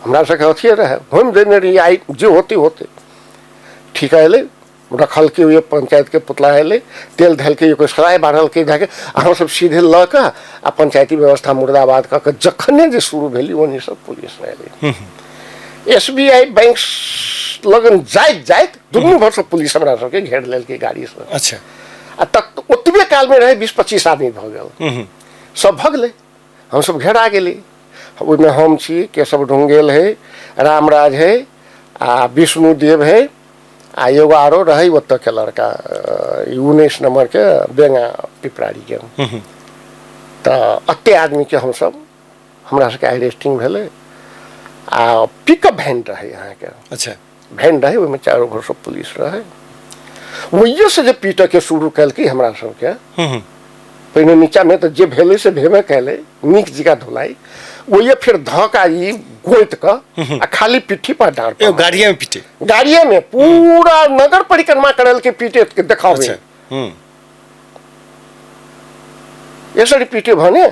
हमरा सबके अथी रहे हम देने रही आई जो होते होते ठीक है ले रखल के हुए पंचायत के पुतला है तेल धल के कोई सराय बारल के जाके हम सब सीधे ल के आ पंचायती व्यवस्था मुर्दाबाद क के जखने जे शुरू भेली ओनी सब पुलिस रहे एसबीआई बैंक लगन जाइत जाइत दुनू भर सब पुलिस हमरा सबके घेर लेल के गाड़ी से। अच्छा आ तक ओतबे काल में रहे 20-25 आदमी भ गेल सब भगले हम सब घेरा गेली ओहिमे हम छी केशव ढुंगेल है रामराज है आ विष्णुदेव है आ एगो आरो रहे ओतऽ के लड़का 19 नंबर के बेंगा पिपरारी के तऽ अते आदमी के हम सब हमरा सबके अरेस्टिंग भेलै आ पिकअप वैन रहे यहाँ के। अच्छा वैन रहे ओहिमे चारों घर सब पुलिस रहे वही से जे पीट के शुरू कलकै हमरा सबके पहिने नीचा में तो जे भेले से भेबे कैले नीक जगह धुलाई वही फिर धक्का ई गोइत क आ खाली पिट्ठी पर डाल गाड़िया में पीटे गाड़िया में पूरा नगर परिक्रमा करल के पीटे के देखावे। अच्छा यसरी पीटे भने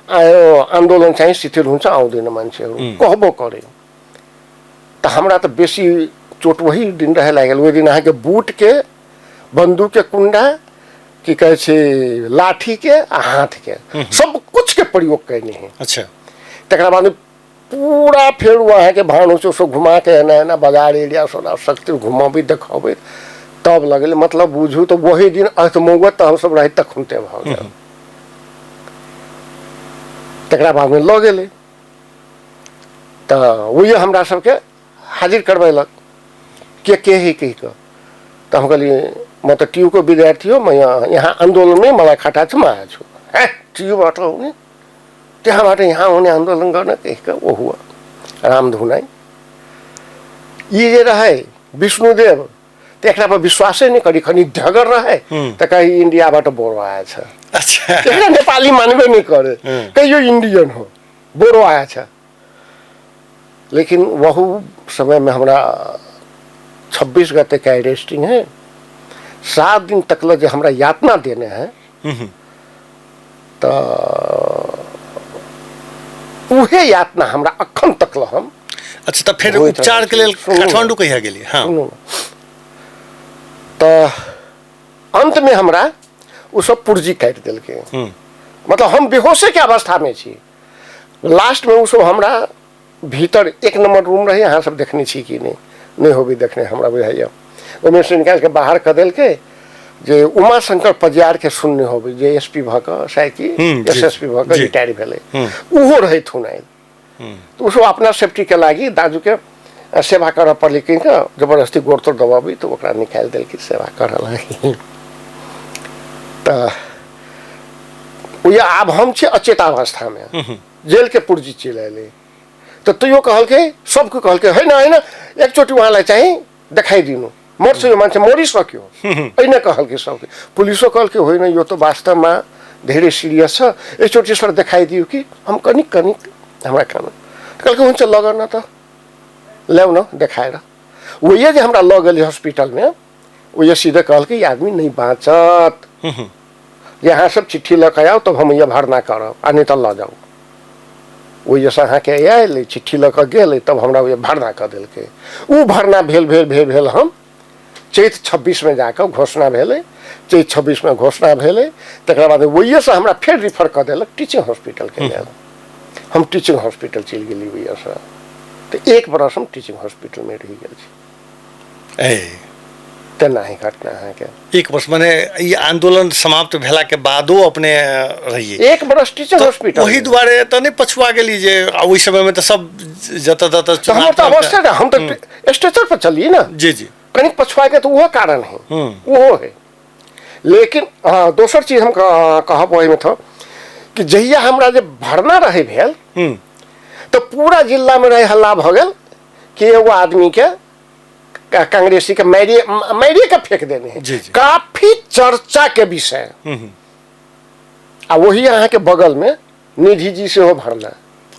आयो आन्दोलन चाहिँ शिथिल हुन्छ आउँदैन मान्छेहरू कहबो करे त हमरा त बेसी चोट वही दिन रहे लागल ओहि दिन अहाँके बूट के बंदूक के कुंडा की कहे छे लाठी के आ हाथ के सब कुछ के प्रयोग करने हैं। अच्छा तकरा बाद पूरा फिर वहाँ के भानु सो घुमा के एना एना बाजार एरिया सोना सकते घुमाबी देखाबे तब लगल मतलब बुझू तो वही दिन अर्थमोगत हम सब रही तक खुनते भ गेल। तकरा बाद में ल गेले त वही हमरा सबके हाजिर करवेलक के है कही क त हम कहलिए म त टीयू को विद्यार्थी हो मैं यहाँ आंदोलन में मलाई खटा छ म आएको छु ए टीयूबाट हुने त्यहाँबाट यहाँ हुने आन्दोलन गर्न कही क ओ हुआ राम धुनाई ये जे रहे विष्णुदेव त एकरा पर विश्वासै नहीं करी खनी ढगर रहे त कही इंडियाबाट बोरो आएछ। अच्छा एकरा नेपाली मानबे नहीं करे कही यो इंडियन हो बोरो आएछ। लेकिन वह समय में हमरा 26 गते का अरेस्टिंग है 7 दिन तक जो हमरा यातना देने हैं तो उहे यातना हमरा अखन तक हम। अच्छा तो फिर उपचार के लिए काठमांडू कहिया गेली। हाँ तो अंत में हमरा उ सब पुर्जी काट दिल के मतलब हम बेहोशे के अवस्था में छी। लास्ट में उ सब हमरा भीतर 1 नंबर रूम रहे यहाँ सब देखने छी कि नहीं हो भी देखने हमरा बुझाइया ओमे से निकाल के बाहर कर दिल के जे उमा शंकर पजियार के सुनने हो भी जे एसपी भ क साइकी एसएसपी भ क रिटायर भेले उहो रहे थुनाइल तो उसको अपना सेफ्टी के लागी दाजू के सेवा कर पड़े कि जबरदस्ती गोड़ तोड़ दबाबी तो ओकरा निकाल दिल की सेवा कर लागी। तो ये अब हम छे अचेतावस्था में जेल के पुर्जी चिल्लाले तो तुयो कहल के सबको कहल के है ना एक चोटी वहाँलाई चाहिँ देखाइ दिनु मर्छ यो मान्छे मरिसक्यो हैन कहल के सबके पुलिसो कहल के होइन यो तो वास्तवमा धेरै सिरियस छ एकचोटि सर देखाइदियो कि हम कनिक कनिक हमरा खानु कहल के हुन्छ लगन त ल्याउ न देखाएर वही जे हमरा ल गेली हॉस्पिटल में वो सीधे कहल के ये आदमी नहीं बाँचत यहाँ सब चिट्ठी लग आओ तब हम ये भरना करब आ नहीं तो ल जाओ वो जैसा अहाँ के आयल चिट्ठी लऽ कऽ गेल तब हमरा भरना कऽ देलकै उ भरना भेल हम चैत 26 में जाकर घोषणा भेलै चैत 26 में घोषणा भेलै तकर बाद वही से हमरा फिर रिफर कऽ देलक टीचिंग हॉस्पिटल के लेल हम टीचिंग हॉस्पिटल चलि गेली वही से तो 1 बरस हम टीचिंग हॉस्पिटल में रहि गेल छी। तेना ही घटना है क्या 1 वर्ष माने ये आंदोलन समाप्त भेला के बादो अपने रहिए 1 बरस टीचिंग हॉस्पिटल वही दुआरे तो नहीं पछुआ गेली जे ओहि समय में तो सब जत हम तो अवश्य हम तो स्टेशन पर चलिए ना जी कहीं पछुआ के तो वो कारण है वो है। लेकिन हाँ दोसर चीज हम कहब वही में था कि जहिया हमरा जे भरना रहे भेल तो पूरा जिला में रहे हल्ला भ गेल कि एगो आदमी के कांग्रेसी के मैरिए के फेंक देने हैं जी। काफी चर्चा के विषय आ वही यहाँ के बगल में निधि जी से हो भरना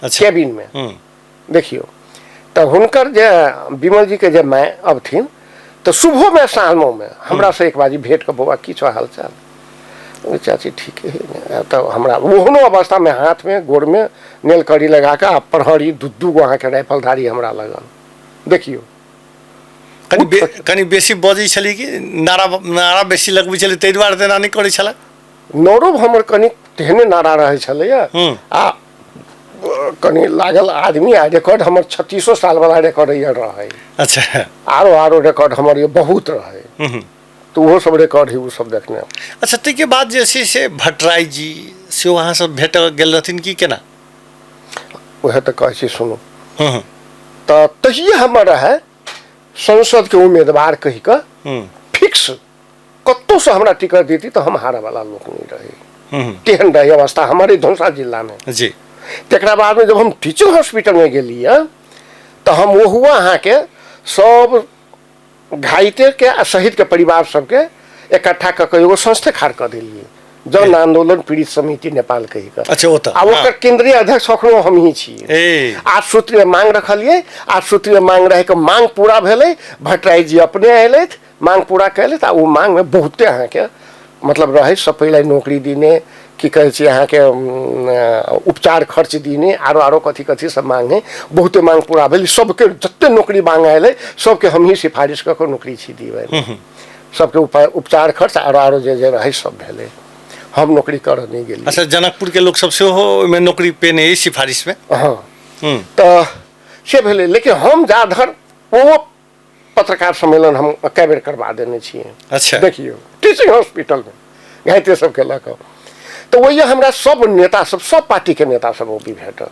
अच्छा। कैबिन में देखियो तो हुनकर जे विमल जी के जे माय अब थी तो सुबह में शामों में हमरा से एक बाजी भेंट के बउआ की छ हालचाल चाची ठीक है तो हमरा ओहनो अवस्था में हाथ में गोड़ में नेलकड़ी लगा के प्रहरी दू गो अहाँ के राइफलधारी हमरा लगन देखियो कनि बेसी बजै छली कि नारा बेसी लगबै छलै ताहि दुआरे तेना नहि करै छलै? नौरव हमर कनि तेहने नारा रहै छलैया आ कनि लागल आदमी आ रिकॉर्ड हमर 36 साल वाला रिकॉर्ड ये रहे। अच्छा। आरो रिकॉर्ड हमर ये बहुत रहे। तो वो सब रिकॉर्ड ही वो सब देखने। अच्छा, ताहि के बाद जे छै से भट्टराई जी से वहाँ सब भेट गेल रहथिन कि केना? वह तो कहै छी सुनू। तो तहिए हमर रहे संसद के उम्मीदवार कहि कऽ फिक्स कतौ से हमरा टिकट देती तो हम हारे वाला लोग नहीं रहे। तेहन रहे अवस्था हमारे धनुषा जिला में जी। तकरा बाद में जब हम टीचिंग हॉस्पिटल में गेलिए तो हम वो हुआ अहाँ के सब घायते के आ शहीद के परिवार सबके इकट्ठा कऽ के एगो संस्थे खाड़ कऽ दिलिए, जन आंदोलन पीड़ित समिति नेपाल कहि कऽ। अच्छा, ओतऽ आ ओकर केंद्रीय अध्यक्ष अखनो हम ही छियै। 8 सूत्रीय मांग रखलिए, 8 सूत्रीय मांग रहे के मांग पूरा भेलै। भट्टराई जी अपने अयलथि, मांग पूरा कयलथि आ ओ मांग में बहुते अहाँ के मतलब रहे। सब पहले नौकरी दीने की कहै छै अहाँ के उपचार खर्च दीने आरो कथी कथी सब मांग है। बहुते मांग पूरा भेल। सबके जते नौकरी मांग आयल सबके हम ही सिफारिश कऽ के नौकरी छी दिबै। सबके उपचार खर्च आरो जे रहे सब भेलै। हम नौकरी कर नहीं गेली। अच्छा, जनकपुर के लोग सब से हो में नौकरी पे नहीं सिफारिश में? हाँ। तो से भेलै, लेकिन हम जाधर वो पत्रकार सम्मेलन हम कई बेर करवा देने छियै। अच्छा। देखियो टीचिंग हॉस्पिटल में घायते सबके लऽ कऽ। तो वही हमरा सब नेता सब पार्टी के नेता सब वो भी भेटल।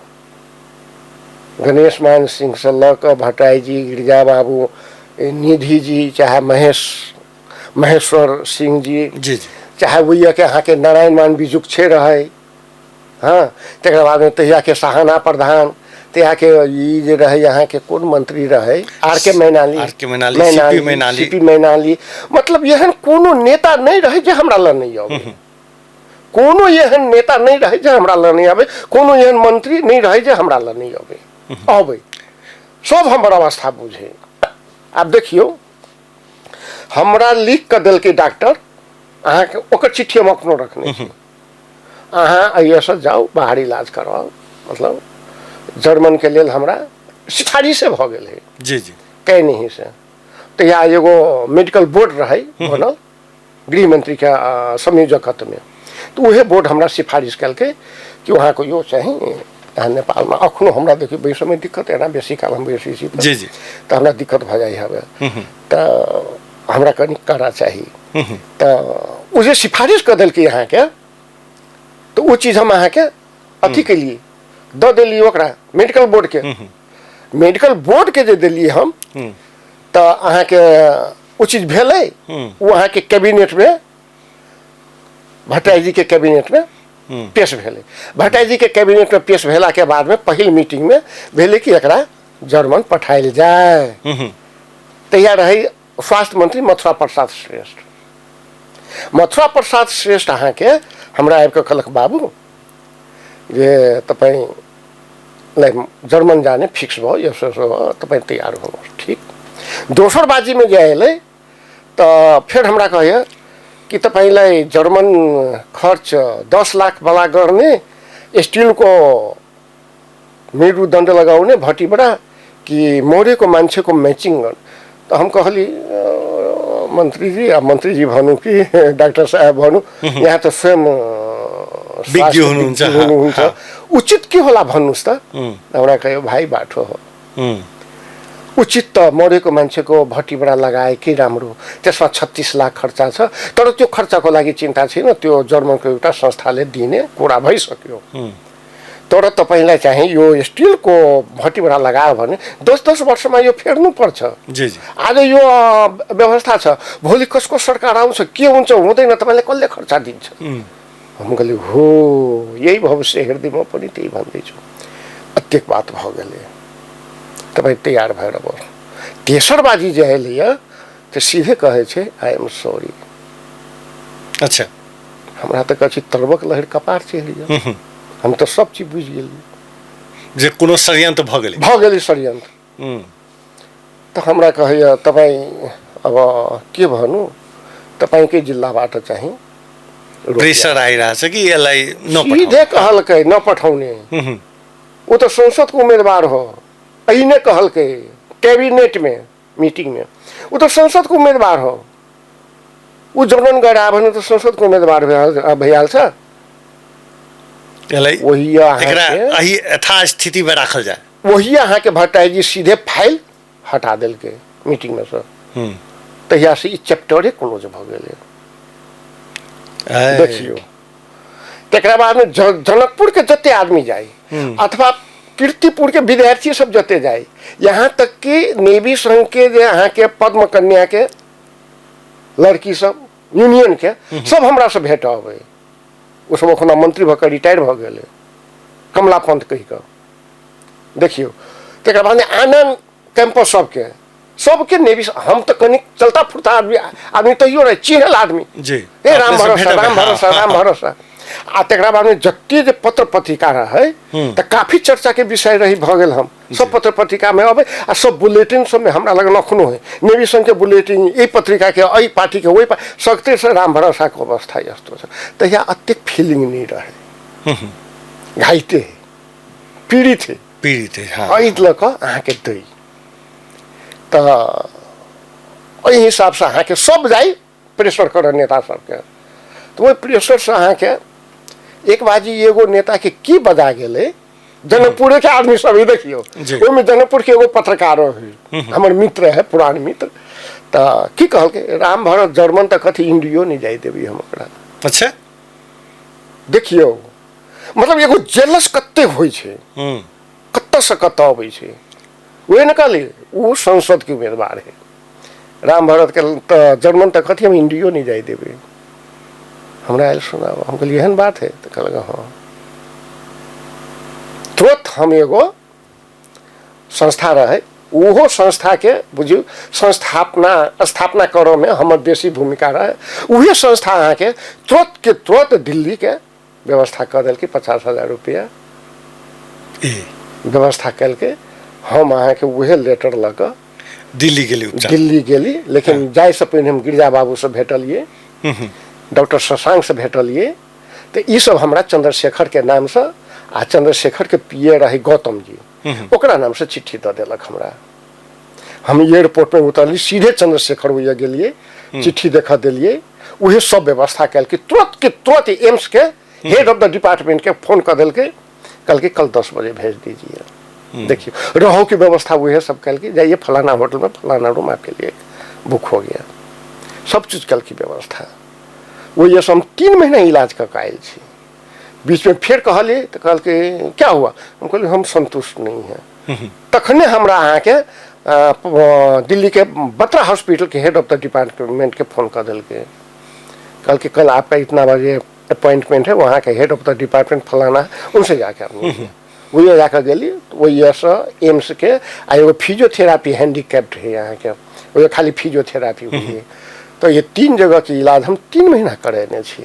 गणेश मान सिंह से लऽ कऽ भट्टराई जी, गिरिजा बाबू, निधि जी, चाहे महेश्वर सिंह जी, जी, चाहे वही के अहाँ के नारायण मान बिजुक छे रहे। हाँ, तकर बाद में तहिया के सहाना प्रधान, तहिया के ई जे रहे यहाँ के कौन मंत्री रहे, आर के मैनाली, सीपी मैनाली। मतलब एहन कोनो नेता नहीं रहे जे हमरा लग नहीं आवे। कोनो एहन नेता नहीं रहे जे हमरा लग नहीं आवे। कोनो एहन मंत्री नहीं रहे जे हमरा लग नहीं आवे। सब हमर अवस्था बुझे। आप देखियो हमरा लिख के दिल के डॉक्टर अहाँ के ओकर चिट्ठी हम अखनो रखने छी। अहाँ अइसे जाओ बाहर इलाज करवाओ। मतलब जर्मन के लेल हमरा सिफारिश से भ गेल है। जी जी। कहीं नहीं से तो यहाँ एगो मेडिकल बोर्ड रहे बनल गृह मंत्री के संयोजकत्व में। तो वह बोर्ड हमरा सिफारिश कल के कि वहाँ को यो चाहिए यहाँ नेपाल में। अखनो हमरा देखियो वही समय दिक्कत है ना, बेसी काल हम बेसी छी जी जी। तो हमरा दिक्कत भ जाए हवे। तो हमरा कनी करा चाहिए। तो उसे सिफारिश कर दिल के यहाँ के। तो वो चीज हम अहाँ के अथी के लिए द दिलिए ओकरा मेडिकल बोर्ड के। मेडिकल बोर्ड के जे दिलिए हम तो अहाँ के वो चीज भेले। वो अहाँ के कैबिनेट में भट्टराई जी के कैबिनेट में पेश भेले। भट्टराई जी के कैबिनेट में पेश भेला के बाद में पहिल मीटिंग में भेले कि एकरा जर्मन पठायल जाए। तैया रही स्वास्थ्य मंत्री मथुरा प्रसाद श्रेष्ठ। मथुरा प्रसाद श्रेष्ठ अहाँ के हमरा आबि कऽ कहलक बाबू जे तपाईँ जर्मन जाने फिक्स भयो, यसो तपाईँ तैयार हो। ठीक। दोसर बाजी में जे अयलै तो फिर हमरा कहे कि तपाईलाई जर्मन खर्च 10 लाख वाला गर्ने, स्टील को मेरुदण्ड लगाउने भट्टीबाट कि मरेको मान्छेको मैचिङ गर्ने। तो हम कहली मंत्री जी भनौँ कि डाक्टर साहब भनौँ, यहाँ तो स्वयं हुनुहुन्छ, उचित के होला भन्नुस् त। हमरा कह्यो भाइ बाटो हो। उचित त मरेको मान्छेको भट्टीबाट लगाए के राम्रो। त्यसमा 36 लाख खर्चा छ। तर त्यो खर्चको लागि चिन्ता छैन, त्यो जर्मनको एउटा संस्थाले दिने कुरा भइसक्यो। तर तपाईलाई चाहिँ यो स्टिलको भट्टीबाट लगायो भने 10-10 वर्षमा यो फेर्नु पर्छ। जी जी। आज यो व्यवस्था छ, भोलि कसको सरकार आउँछ, के हुन्छ हुँदैन, तपाईले कसले खर्चा दिन्छ। हम कहली हो यही भविष्य हेर्दै म पनि त्यही भन्दैछु। अत्येक बात भ गेले। तपाईँ तैयार भएर बस्नु। तेसर बाजी जे अयलै त्यो सीधे कहै छै आई एम सॉरी। अच्छा। हमरा त कछि तरबक लहर कपार चढ़ि। हम तो सब चीज बुझ गेली जे कोनो षड्यंत्र भ गेलै षड्यंत्र। तो हमरा कहैया तपाईँ अब के भन्नु, तपाईँकै जिल्लाबाट चाहिँ प्रेसर आइरहेछ कि यसलाई नपठाउने। सीधे कहलकै नपठाउने। वो तो संसद को उम्मीदवार हो। अहिने कहलकै कैबिनेट में मीटिंग में वो तो संसद को उम्मीदवार हो, वो जनगण गए भने तो संसद को उम्मीदवार भइहाल्छ। वही यथास्थिति में राखल जाए, वही यहाँ के भट्टाई जी सीधे फाइल हटा दिल के मीटिंग में से, तहिया से ई चैप्टरे क्लोज भ गेलै। देखियो तकरा बाद में जनकपुर के जते आदमी जाए अथवा कीर्तिपुर के विद्यार्थी सब जते जाए, यहाँ तक कि नेवी संघ के जे यहाँ के पद्म कन्या के लड़की सब यूनियन के सब हमरा से भेट आवे। वो सब अखना मंत्री भऽ के रिटायर भऽ गेलै, कमला पंत कहि कऽ। देखियो तकरा बाद आनंद कैंपस सबके नेवी, हम तो कनी चलता फुरता आदमी तैयो रहे, चिन्हल आदमी जी, ए राम भरोसा। आ तकरा बाद में जत्ते जे पत्र पत्रिका रहे तो काफी चर्चा के विषय रही भ गेल। हम सब पत्र पत्रिका में अबे आ सब बुलेटिन सब में हमरा लग नखनो है, नेवी संघ के बुलेटिन, ए पत्रिका के, ए पार्टी के, वही सकते से राम भरोसा के अवस्था यस्तो छ। तहिया अत्यक फीलिंग नहीं रहे, घाइते पीड़ित है। हाँ लक अहाँ के दै तो ओहि हिसाब से अहाँ के सब जाई प्रेशर कर नेता सबके। तो वही प्रेशर से अहाँ के एक बाजी एगो नेता के की बजा गेले, जनकपुर के आदमी सब देखियो, ओमे जनकपुर के एगो पत्रकार है, हमर मित्र है, पुरान मित्र, तो की कहल के राम भरत जर्मन तक कथी इंडियो नहीं जाई देबी हम ओकरा। अच्छा देखियो मतलब एगो जेलस कत्ते होय छै, कत्ते से कत्ते अबै छै। वे न कहली वो संसद के उम्मीदवार है, राम भरत के तो जर्मन तक कथी हम इंडियो नहीं जाई देबे। हमरा आयल सुनाओ, हम कहलिए एहन बात है, तो कहलक हाँ। तुरंत हम एगो संस्था रहे, वो संस्था के बुझियो स्थापना करो में हमर बेसी भूमिका रहे। वही संस्था अहाँ के तुरंत के तुरंत दिल्ली के व्यवस्था कर दिल कि 50,000 रुपया व्यवस्था कल के हम अहाँ के वही लेटर लग दिल्ली गेली। लेकिन जाए से पहले हम गिरजा बाबू से भेटलिए, डॉक्टर शशांक से भेटलिए। तो ये सब हमरा चंद्रशेखर के नाम से, आ चंद्रशेखर के पीए रहे गौतम जी, ओकरा नाम से चिट्ठी दे दिलक हमरा। हम एयरपोर्ट में उतरली, सीधे चंद्रशेखर भैया गेलिए, चिट्ठी देखा दिलिए, वही सब व्यवस्था कल के तुरंत के तुरंत एम्स के हेड ऑफ द डिपार्टमेंट के फोन कर दिल के, कल के कल 10 बजे भेज दीजिए। देखिए रहो की व्यवस्था वही सब कल के, जाइए फलाना होटल में फलाना रूम आपके लिए बुक हो गया, सब चीज कल की व्यवस्था। वो ये हम 3 महीना इलाज का कायल छी। बीच में फिर कहलिए तो कहल के क्या हुआ, हम कहलिए हम संतुष्ट नहीं हैं। तखने हमरा अहाँ के दिल्ली के बत्रा हॉस्पिटल के हेड ऑफ द डिपार्टमेंट के फोन कर दिल के, कल के कल आपका इतना बजे अपॉइंटमेंट है, वहाँ के हेड ऑफ द डिपार्टमेंट फलाना, उनसे जाकर वही जाकर गली। तो वही एम्स के एगो फिजियोथेरापी हैंडीकैप्ड है यहाँ के, वो खाली फिजियोथेरापी हुई है। तो ये 3 जगह के इलाज हम 3 महीना करेने छी,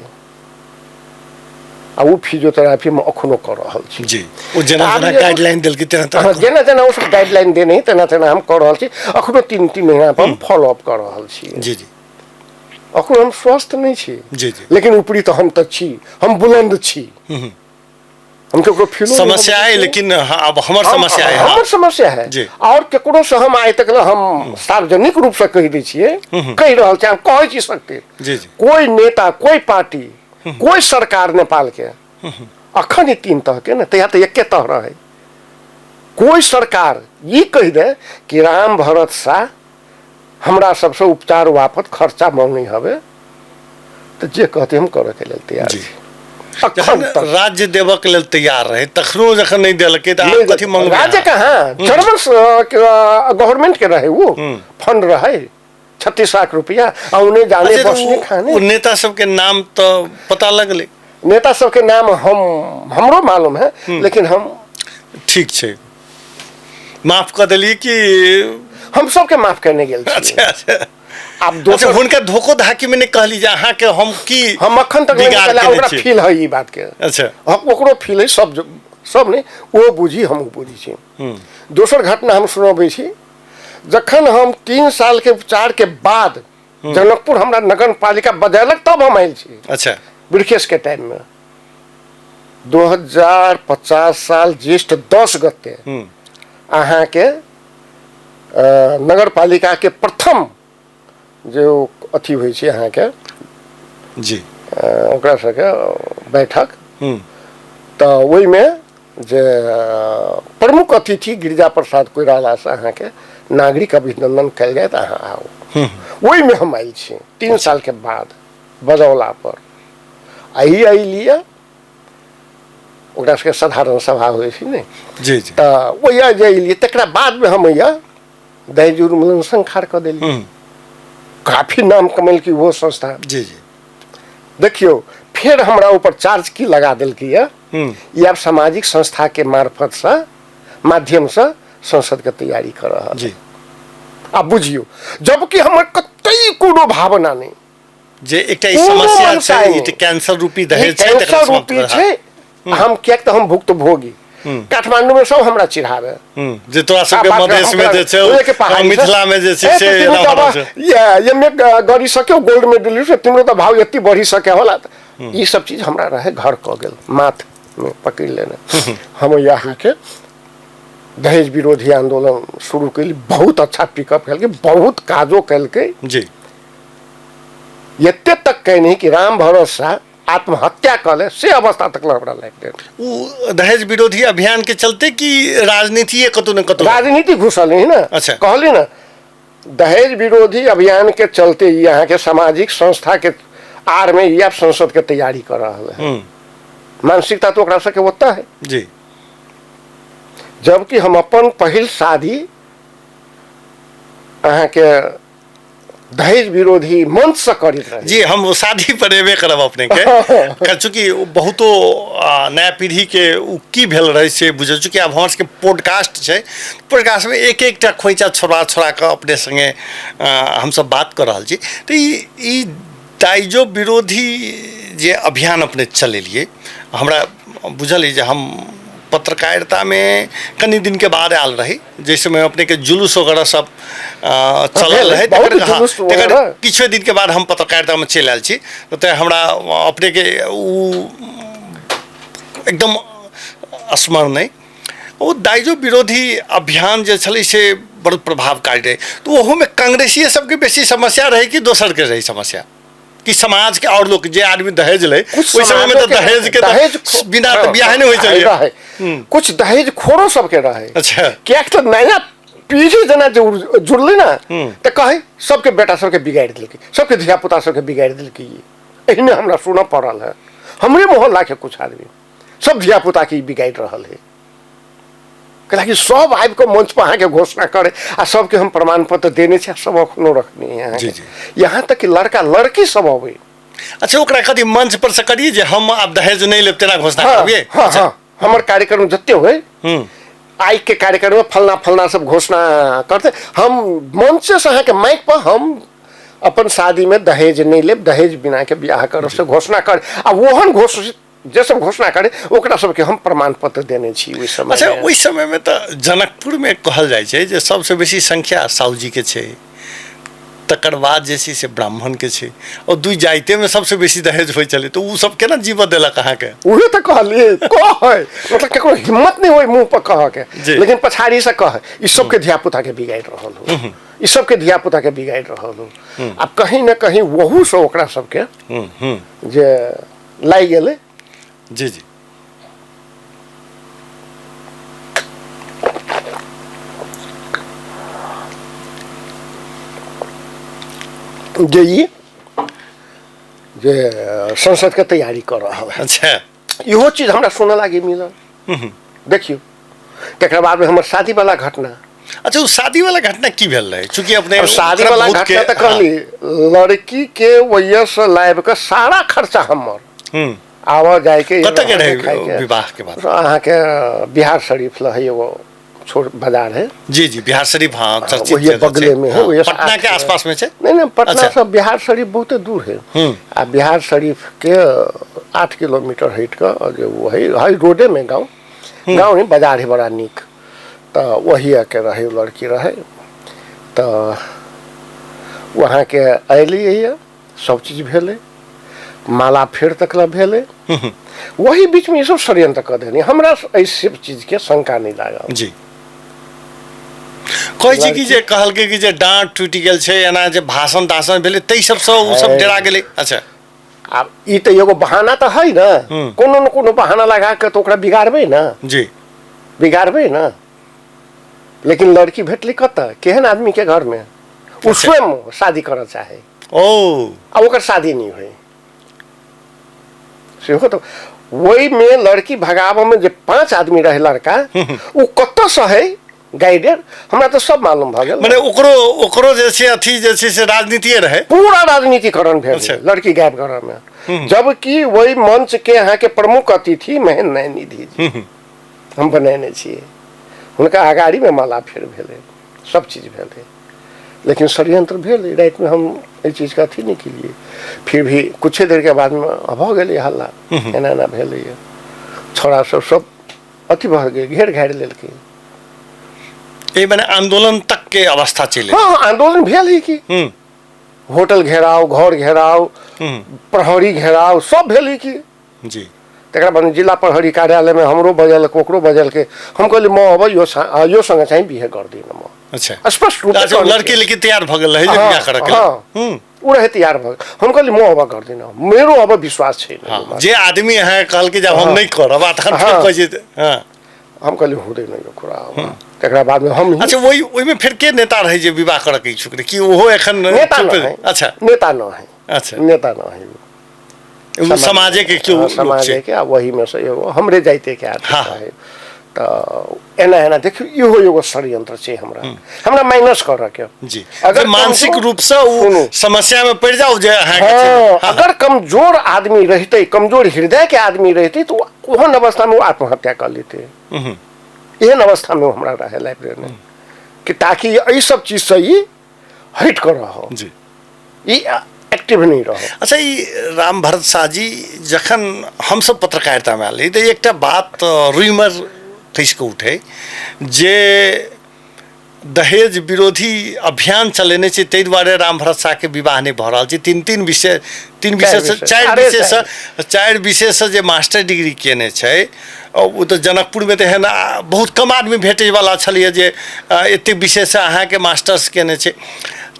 आ वो फिजियोथेरापी में अखनो कर रहल छी जी। वो जना गाइडलाइन देल के जना उस गाइडलाइन देने तना हम कर रहल छी, अखनो 3 महीना पर हम फॉलो अप कर रहल छी। जी जी, अखनो हम स्वस्थ नहीं छी जी जी, लेकिन ऊपरी तो हम तक छी, हम बुलंद छी। हमको कोई फील समस्या है, लेकिन अब हमार समस्या है, हमार समस्या है। और केकरो से हम आए तक हम सार्वजनिक रूप से कह दै छियै, कह रहल छी, हम कह छी सकते जी जी। कोई नेता, कोई पार्टी, कोई सरकार नेपाल के अखन ही 3 तरह के न, तैया तो एक तरह रहे। कोई सरकार ये कह दे कि राम भरत शाह हमरा सबसे उपचार वापत खर्चा मांगनी हवे, तो जे कहते हम करे के लेल तैयार छी। राज्य देव के लेल तैयार रहे, तखनो जखन नहीं देलके तो आप कथी मांगबे? राज्य कहाँ, जर्मन गवर्नमेंट के रहे, वो फंड रहे 36 लाख रुपया, और उन्हें जाने बसने खाने। नेता सबके नाम तो पता लगले, नेता सबके नाम हमरो मालूम है, लेकिन हम ठीक छे माफ कर दिलिए कि हम सबके माफ करने गेल छी। अच्छा अच्छा, आप दोसर हुनका धोखो धाकी में नहीं कहली जे अहाँ के हम की, हम अखन तक नहीं कहला, ओकरा फील है ई बात के। अच्छा, हम ओकरो फील है, सब ने वो बुझी, हम बुझी छी। दोसर घटना हम सुनाबै छी, जखन हम 3 साल के उपचार के बाद जनकपुर हमरा नगर पालिका बदलक, तब हम आयल छी। अच्छा, ब्रिकेश के टाइम में 2050 साल ज्येष्ठ 10 गते अहाँ के नगर पालिका के प्रथम जे ओ अथी होइ छै अहाँके जी ओकरा सबके बैठक हम्म तऽ ओहिमे जे प्रमुख अतिथि गिरिजा प्रसाद कोइरालासँ अहाँके नागरिक अभिनंदन कयल जायत अहाँ आउ ओहिमे हम आयल छी 3 साल के बाद बजौला पर आई लिए ओकरा सबके साधारण सभा होइ छै ने जी जी तऽ ओहिया जे अलियै तकरा बादमे हम अइया दहेज उन्मूलन संघ खाड़ कऽ देलियै काफी नाम कमेलकै वो संस्था जी जी देखियो फिर हमरा ऊपर चार्ज की लगा देलकै ये आब सामाजिक संस्था के मार्फत से माध्यम से संसद के तैयारी कर रहा जी आब बुझियो जबकि हमर कतई कोनो भावना नहीं जे एकटा ई समस्या छै ई तऽ कैंसर रूपी दहेज छै तकरा कैंसर समाप्त रूपी करहा। छै हम कियाक तऽ हम भुक्तभोगी काठमांडू में सब हमरा चिढ़ावे जे तोरा सबके मधेश में जे छै मिथिला में जे छै से ये में गड़ी सके गोल्ड मेडलिस्ट तिम्रो तो भाव यति बढ़ी सके होला ये सब चीज हमरा रहे घर क गेल माथ में पकड़ लेने हम यहाँ के दहेज विरोधी आंदोलन शुरू कैली बहुत अच्छा पिकअप कल बहुत काजो कल जी एते तक कह नहीं कि राम भरोसा आत्महत्या कले से अवस्था तक हमरा लाग गेल उ दहेज विरोधी अभियान के चलते कि राजनीति कतौ न कतौ राजनीति घुसल है ना अच्छा कहली ना दहेज विरोधी अभियान के चलते यहाँ के सामाजिक संस्था के आर में यह संसद के तैयारी कर रहा है मानसिकता तो ओकरा सबके ओता है जी जबकि हम अपन पहिल शादी अहाँ के दहेज विरोधी मंच से करित रहे जी हम वो शादी पर एबे करब अपने के चूँकि बहुतो नया पीढ़ी के उ की भेल रहे से बुझल चूँकि आब हमर सबके पॉडकास्ट छै पॉडकास्ट में एक एकटा खोइचा छोड़ा छोड़ा के अपने संगे हम सब बात कर रहल छी तो ई दाइजो विरोधी जे अभियान अपने चलेलिए हमरा बुझल है जे हम पत्रकारिता में कनी दिन के बाद आयल रही जैसे में अपने के जुलूस वगैरह सब चलल रहे किछु दिन के बाद हम पत्रकारिता में चलि आयल छी तो हमरा अपने के एकदम स्मरण नहीं वो दाइजो विरोधी अभियान जे छलै से बड़ प्रभावकारी रहे तो ओहो में कांग्रेसी सबके बेसी समस्या रहे कि दोसर के रही समस्या कि समाज के और लोग जे आदमी दहेज ले उस समय में तो दहेज के बिना तो ब्याह नहीं होई छलै कुछ दहेज खोरो सबके रहे अच्छा क्या तो नया पीढ़ी जना जुड़ले ना तो कहे सबके बेटा सबके बिगाड़ दिलकै सबके धिया पुता सबके बिगाड़ दिलकै एहने हमरा सुना पड़ल है हमरे मोहल्ला के कुछ आदमी सब धिया पुता के बिगाड़ रहल है कि सब आबि के मंच पर अहाँ घोषणा करे आ सबके हम प्रमाण पत्र देने छे सब अखनो रखने हैं यहाँ तक कि लड़का लड़की सब अबे अच्छा ओकरा कथी मंच पर से करिए जे हम अब दहेज नहीं लेब तेना घोषणा करिए हां हमर कार्यक्रम जत्ते होय आई के कार्यक्रम में फलना फलना सब घोषणा करते हम मंच से अहाँ के माइक पर हम अपन शादी में दहेज नहीं लेब दहेज बिना के ब्याह कर से घोषणा कर आ वोहन घोषित जे सब घोषणा करे ओकरा सबके हम प्रमाण पत्र देने छी ओइ समय अच्छा ओइ समय में तो जनकपुर में कहल जाय छै जे सबसे बेसी संख्या साहूजी के छै तकर बाद जे छै से ब्राह्मण के छै और दुई जाइते में सबसे बेसी दहेज होय चले तो उ सब केना जीव देलक अहाँ के उहे त कहलिए कह मतलब केकरो हिम्मत नहीं होय मुंह पर कह के लेकिन पछाड़ी से कह ई सबके धिया पुता के बिगाड़ रहल हो ई सबके धिया पुता के बिगाड़ रहल हो अब कहीं न कहीं वहू से ओकरा सबके जे लागि गेले जी जी जे संसद के तैयारी कर रहा है अच्छा इहो चीज हमरा सुने लागी मिलल देखियो तकर बाद में हमर शादी वाला घटना अच्छा उस शादी वाला घटना की भेल रहे चूंकि अपने शादी वाला घटना तो कहली लड़की के वयस लाइब के सारा खर्चा हमर आवा जाए के विवाह के बाद अहाँ के बिहार शरीफ है एगो छोट बाजार है जी जी बिहार शरीफ हाँ चर्चित वही बगले में है पटना के आसपास में है नहीं पटना से बिहार शरीफ बहुत दूर है आ बिहार शरीफ के 8 किलोमीटर हट का जो वही रोडे में गाँव नहीं बाजार है बड़ा निक तो वही के रहे लड़की रहे तो वहाँ के अलिए सब चीज भेले माला फेर तक भेले वही बीच में सब षड्यंत्र कर देने हमरा ऐसे चीज के शंका नहीं लगा जी कहै छै कि जे कहलकै कि जे डाँट टूटि गेल छै एना जे भाषण ताषण भेलै ताहि सबसँ ओ सब डरा गेलै। अच्छा आब ई तऽ एगो बहाना तऽ है ना, कोनो न कोनो बहाना लगा के तो ओकरा बिगाड़बै ना, जी बिगाड़बै ना। लेकिन लड़की भेटली कतऽ, केहन आदमी के घर में, वो स्वयं शादी करना चाहे ओ अब ओकर शादी नहीं हुई सेहो तो वही में लड़की भगाव में जे 5 आदमी रहे लड़का वो कतऽ से है गाइडेड, हमरा तो सब मालूम भ गेल। माने ओकरो जे छै अथी जे छै से राजनीतिये रहे, पूरा राजनीतिकरण भेल अच्छा। लड़की गायब करऽ में, जबकि वही मंच के यहाँ के प्रमुख अतिथि महेंद्र नारायण निधि जी हम बनेने छियै, हुनका आगाड़ी में माला फेर भेलै, सब चीज भेलै, लेकिन षड्यंत्र भेल रात में हम एहि चीज का अथी नहीं केलिए। फिर भी कुछ देर के बाद में भ गेलै हल्ला, एना एना भेलै, छोड़ा सब अथी भ गेल, घेर घारि लेलकै। ए माने आंदोलन तक के अवस्था चले। हाँ आंदोलन भेल ही की, होटल घेराव, घर घेराव, प्रहरी घेराव सब भेल ही की जी। तकरा बाद जिला प्रहरी कार्यालय में हमरो बजल ओकरो बजल के, हम कहली म अब यो संगे चाहिँ बिहे कर दी न म। अच्छा स्पष्ट रूप से लड़की लेकिन तैयार भ गेल रहे जे बियाह करे के। हां उ रहे तैयार भ, हम कहली म अब कर दी न, मेरो अब विश्वास छैन। हां जे आदमी है कहल के जब हम नहीं करब तखन फिर कह जे हां हम कहली हुँदै नै यो कुरा। तकरा बाद में हम अच्छा ओई में फिर के नेता रहे जे विवाह करे के इच्छुक रहे कि ओहो एखन नेता न है। अच्छा नेता न है, अच्छा नेता न है, वो समाजे के क्यों समाजे के वही में से एगो हमरे जाइते के आदमी हाँ। है। तो एना एना देखियो इहो एगो षड्यंत्र छै हमरा माइनस कर के जी। अगर मानसिक रूप से वो समस्या में पड़ जाओ जे अगर कमजोर आदमी रहते, कमजोर हृदय के आदमी रहते तो ओहन अवस्था में वो आत्महत्या कर लेते। एहन अवस्था में हमरा रहे लाइब्रेरी में कि ताकि ये सब चीज से ही हट कर रहो जी, ये एक्टिव नहीं रहो। अच्छा ई राम भरत शाह जी जखन हम सब पत्रकारिता में आली तो एक बात रूमर खींच के उठे जे दहेज विरोधी अभियान चलेने छै ताहि दुआरे राम भरत शाह के विवाह नहीं भ रहल छै। तीन विषय चारि विषय से जे मास्टर डिग्री केने छै वो तो जनकपुर में तो है ना बहुत कम आदमी भेटे वाला छलिए जे एते विषय से अहाँ के मास्टर्स केने छै।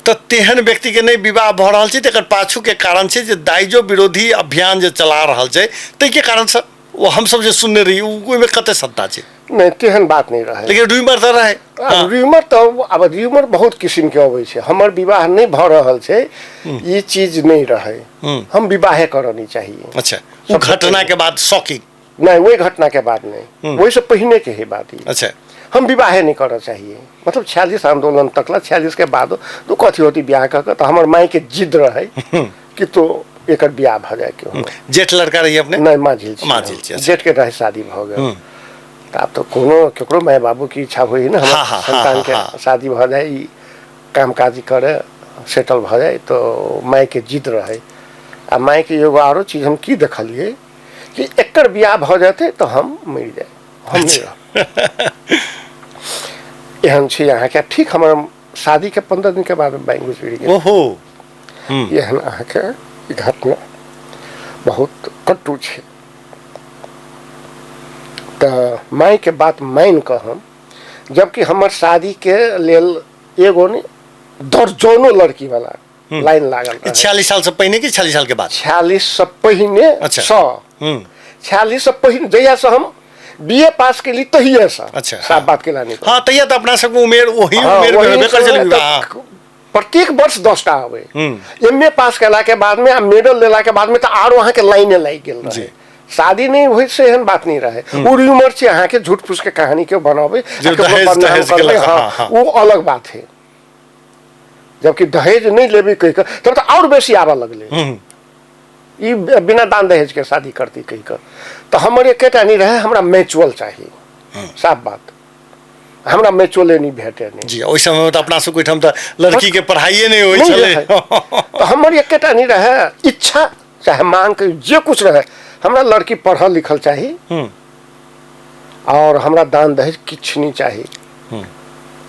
तो तेहन व्यक्ति के नहीं विवाह भ रहल छै, तकर पाछू के कारण छै जे दाइजो विरोधी अभियान जे चला रहल छै तै के कारण से वो हम सब जे सुनने रही ओहि में कते सत्ता छै? नहीं तेहन बात नहीं रहे, लेकिन रूमर तो रहे। रूमर तो अब रूमर बहुत किस्म के अबै छै, हमर विवाह नहीं भ रहल छै ये चीज नहीं रहे, हम विवाहे करनी चाहिए। अच्छा वो घटना के बाद शॉकिंग नहीं, वही घटना के बाद नहीं, वही से पहले के ही बात ही। अच्छा हम विवाहे नहीं करना चाहिए, मतलब 46 आंदोलन तकला 46 के बाद तो कथी होती ब्याह कर, तो हमारे माई के जिद रहे कि तो एक ब्याह भ जाए क्यों। जेठ लड़का रही अपने? नहीं माझिल जेठ के रहे शादी भ गए, अब तो कोनो केकरो माय बाबू की इच्छा हुई ना हमारे संतान के शादी भ जाए, काम काज करे सेटल भ जाए, तो माई के जिद रहे। आ माई के एगो आरो चीज हम की देखलिए कि एकर ब्याह भ जाते तो हम मर जाए, हम नहीं रह एहन छै यहाँ के। ठीक हमारे शादी के 15 दिन के बाद में बैंक गुजरी गए। ओहो एहन अहाँ के घटना बहुत कटु छै। तो माई के बात मान कर हम, जबकि हमार शादी के लेल एगो नहीं दर्जनों लड़की वाला लाइन लागल रहे। 46 साल से पहले कि 46 साल के बाद? 46 से पहले। अच्छा 46 से पहले जहिया से हम बीए पास के लिए तहिया से। अच्छा साफ बात के लाने हाँ तहिया तो अपना सब उमेर वही उमेर में होबे कर चली विवाह। प्रत्येक वर्ष 10टा आवे। एमए पास केला के बाद में मेडल लेला के बाद में तो आरो वहाँ के लाइने लाग गेल रहे। शादी नहीं हुई से एहन बात नहीं रहे, वो रूमर से यहाँ के झूठ फूस के कहानी के बनावे वो अलग बात है। जबकि दहेज नहीं लेबी कही कर तब तो और बेसी आवा लगले, ई बिना दान दहेज के शादी करती कही कर। तो हमारे केटा नहीं रहे, हमरा म्यूचुअल चाहिए, साफ बात हमरा म्यूचुअल नहीं भेटे नहीं जी। ओइ समय में तो अपना सब कोई हम तो लड़की के पढ़ाई नहीं होई छले। तो हमारे एकेटा नहीं रहे, इच्छा चाहे मांग के जे कुछ रहे, हमरा लड़की पढ़ल लिखल चाहिए और हमरा दान दहेज किछ नहीं चाहिए,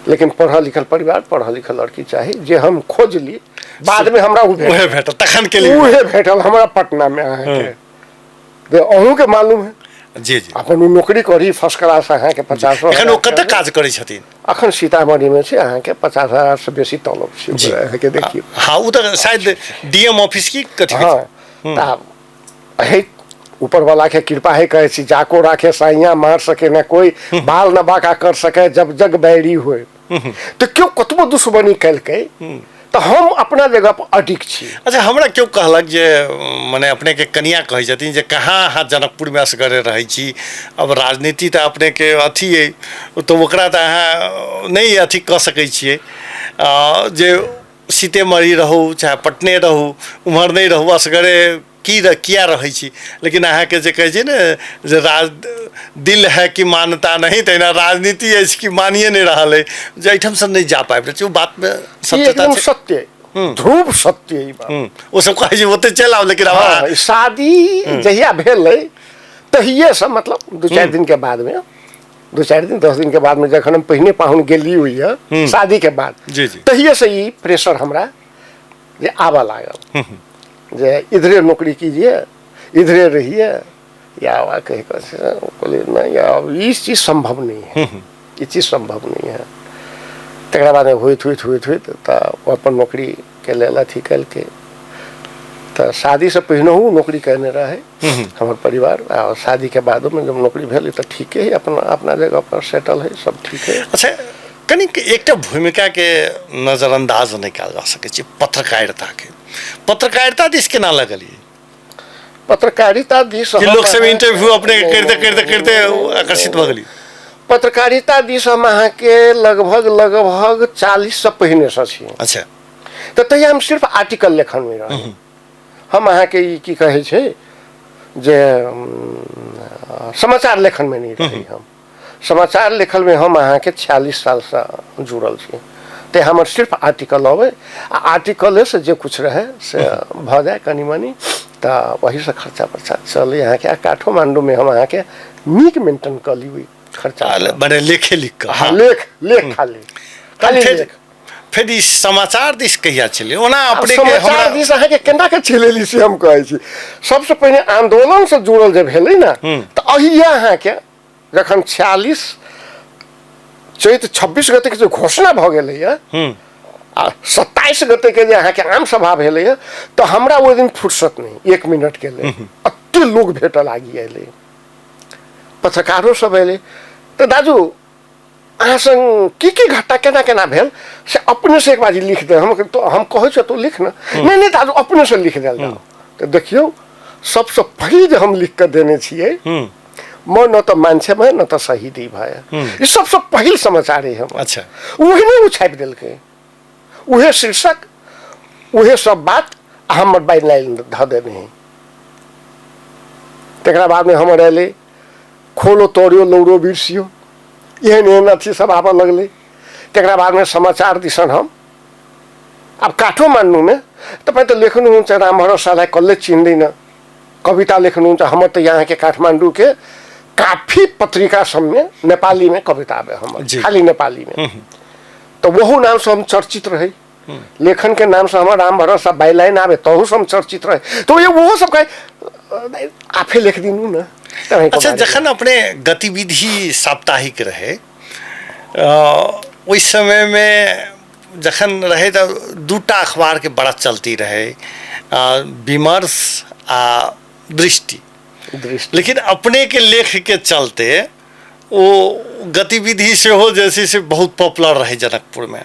लेकिन पढ़ल लिखल परिवार पढ़ल लिखल लड़की चाहिए जे हम खोज ली। बाद में हमरा उहे भेटल तखन के लिए उहे भेटल हमरा पटना में आए के। अहूँ के मालूम है जी जी अपन उ नौकरी करी फर्स्ट क्लास अहाँके 50 एखन ओ कतऽ काज करै छथिन अखन सीतामढ़ीमे छै अहाँके 50,000 से बेसी तलब छै जी अहाँके देखियौ हाँ वो तो शायद डीएम ऑफिस की कथी हाँ तऽ है ऊपर वाला के कृपा है कहै छी जाको राखे साइया मार सके न कोई बाल न बाका कर सके जब जग बैरी होए तो क्यों कतबो दुश्मनी कैलकै तो हम अपना जगह पर अडिग छी अच्छा हमरा क्यों कहलक जे मने अपने के कनिया कहै छथिन जे कहाँ अहाँ जनकपुर में असगरे रहै छी अब राजनीति तो अपने के अथी है तो ओकरा तो अहाँ नहीं अथी कह सकै छियै जे सीतेमढ़ी रहू चाहे पटने रहू उम्हर नहीं रहू असगरे किया रहै छी लेकिन अहाँके जे कहै छै ने जे दिल है कि मानता नहीं तहिना राजनीति अछि कि मानिए नहीं रहल है जे एहिठाम से नहीं जा पाबि रहल छै ओ बात में सत्यता एकदम छै सत्य ध्रुव सत्य ई बात ओ सब कहै छै ओते चलि आउ लेकिन हाँ, शादी जहिया भेलै तहिए से मतलब 2-4 दिन के बाद में 2-4 दिन 10 दिन के बाद में जखन हम पहिने पाहुन गेली हुई है शादी के बाद जी जी तहिए से ई प्रेशर हमरा जे आवा लागल जे इधरे नौकरी कीजिए इधरे रहिए या आवा कह कर बोले नहीं अब ये चीज़ संभव नहीं है ये चीज़ संभव नहीं है तकरा बाद होइत तो अपन नौकरी के लेल अथी कल के तो शादी से पहिनहु नौकरी करने रहे हमार परिवार और शादी के बाद में जब नौकरी भेल तो ठीक है अपना अपना जगह पर सेटल है सब ठीक है अच्छा कनिक एकटा भूमिका के नजरअंदाज नहीं कयल जा सकै छै पत्रकारिता दिस केना लगलियै पत्रकारिता दिस कि लोग सब इंटरव्यू अपने करते आकर्षित भ गेली पत्रकारिता दिस हम अहाँके लगभग 40 से पहिने से छी अच्छा तो तहिया हम सिर्फ आर्टिकल लेखन में रही हम अहाँके ई की कहै छै जे समाचार लेखन में नहीं रही हम समाचार लेखन में हम अहाँके 46 साल से जुड़ल छी ते हमर सिर्फ आर्टिकल अबै आ आर्टिकले से जे कुछ रहे से भ जाए कनी मनी तो वही से खर्चा पर्चा चले यहाँ के काठमांडू में हम अहाँ के नीक मेंटेन कर ली हुई खर्चा बड़े लेखे लिख कर हाँ लेख खाली लेख फिर ई समाचार दिस कहिया चले ओना अपने के समाचार दिस अहाँ के केना के चलेली से हम कहै छी सबसे पहले आंदोलन से जुड़ल जे भेलै ना तो अहिया अहाँ के जखन 46 चैत 26 गते के जो घोषणा भ गेलै है 27 गते के जे अहाँ के आम सभा भेलै है तो हमरा वो दिन फुर्सत नहीं 1 मिनट के लिए अत्ते लोग भेट लागी अयलै पत्रकारों सब अयलै तो दाजू अहाँ संग की घटना केना भेल से अपने से एक बाजी लिख दे हम कहै छ तो लिख ना नहीं दादू अपने से लिख देल जाओ तो देखियो सबसे पहले जो हम लिख कर देने छियै म न तो मान्छे में न तो शहीद ही भए ये सबसे पहले समाचार है हम अच्छा वही नहीं छापि देलकै उहे शीर्षक उहे सब बात हमर बाई लाइन ध देने है तकरा बाद में हमर अयलै खोलो तोड़ियो लौरो बिरसियो एहन अथी सब आबऽ लगलै तकरा बाद में समाचार दिसन हम अब काठमांडू में तो पहले तो लेख्नुहुन्छ राम भरोस सालाई कसले चिन्दैन कविता लेख्नुहुन्छ हम तो यहाँ के काठमांडू के काफी पत्रिका सब में नेपाली में कविता आवे हम खाली नेपाली में तो वहु नाम से हम चर्चित रहे लेखन के नाम से हमारा राम भरोसा बाईलाइन आवे तो हम चर्चित रहे तो ये वो सब कहे आफे लिख दिनू ना अच्छा जखन अपने गतिविधि साप्ताहिक रहे उस समय में जखन रहे तो दूटा अखबार के बड़ा चलती रहे विमर्श आ दृष्टि लेकिन अपने के लेख के चलते वो गतिविधि से हो जैसे से बहुत पॉपुलर रहे जनकपुर में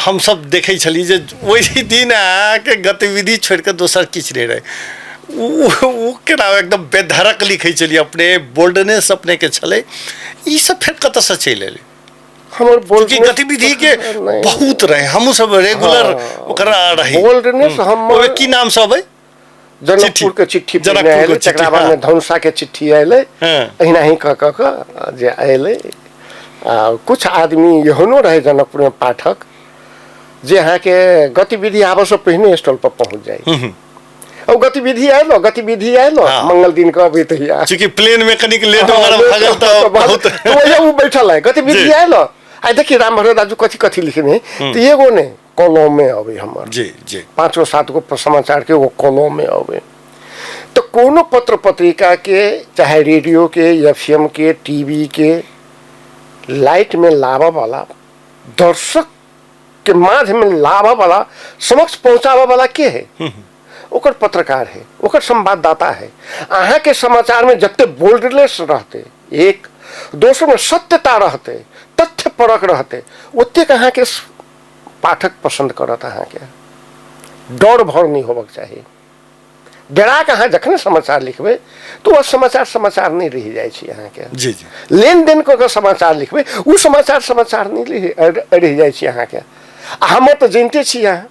हम सब देखे छली जे वही दिन के गतिविधि छोड़ के दोसर किछ नहीं रहे वो केना एकदम बेधड़क लिखे चलिए अपने बोल्डनेस अपने के छले ई सब फिर कत से चल एले हमर बोल्डनेस गतिविधि के बहुत रहे हम सब रेगुलर ओकरा रही बोल्डनेस हम की नाम सब है जनकपुर के चिट्ठी जनकपुर के तकरा बाद में धनुषा के चिट्ठी आयले अहिना ही क जे आयले कुछ आदमी एहनो रहे जनकपुर में पाठक जे यहाँ के गतिविधि आबऽ से पहिने स्टॉल पर पहुंच जाए और गतिविधि आयलो मंगल दिन का अभी तहिया क्योंकि प्लेन में कनिक लेट वगैरह तो बहुत तो वो बैठल है गतिविधि आयलो आ देखिए राम भरो दाजू कथी लिखने तो एगो ने कॉलम में अबे हमर जी 5 गो 7 गो समाचार के वो कॉलम में अबे तो कोनो पत्र पत्रिका के, चाहे रेडियो के, एफएम के, टीवी के लाइट में लावा वाला, दर्शक के माध्यम में लावा वाला, समक्ष पहुंचावा वाला के है? ओकर पत्रकार है, ओकर संवाददाता है। अहाँ के समाचार में जत्ते बोल्डनेस रहते, एक दोसर में सत्यता रहते, तथ्य परक रहते, ओते अहाँ के पाठक पसंद करत। अहाँ के डर भर नहीं होबक चाहिए। डरा के अहाँ जखने समाचार लिखबे तो वह समाचार नहीं रह जाए छी। अहाँ के जी जी लेन देन को समाचार लिखबे वो समाचार नहीं रह जाए छी। अहाँ के हम तो जानते छी, यहाँ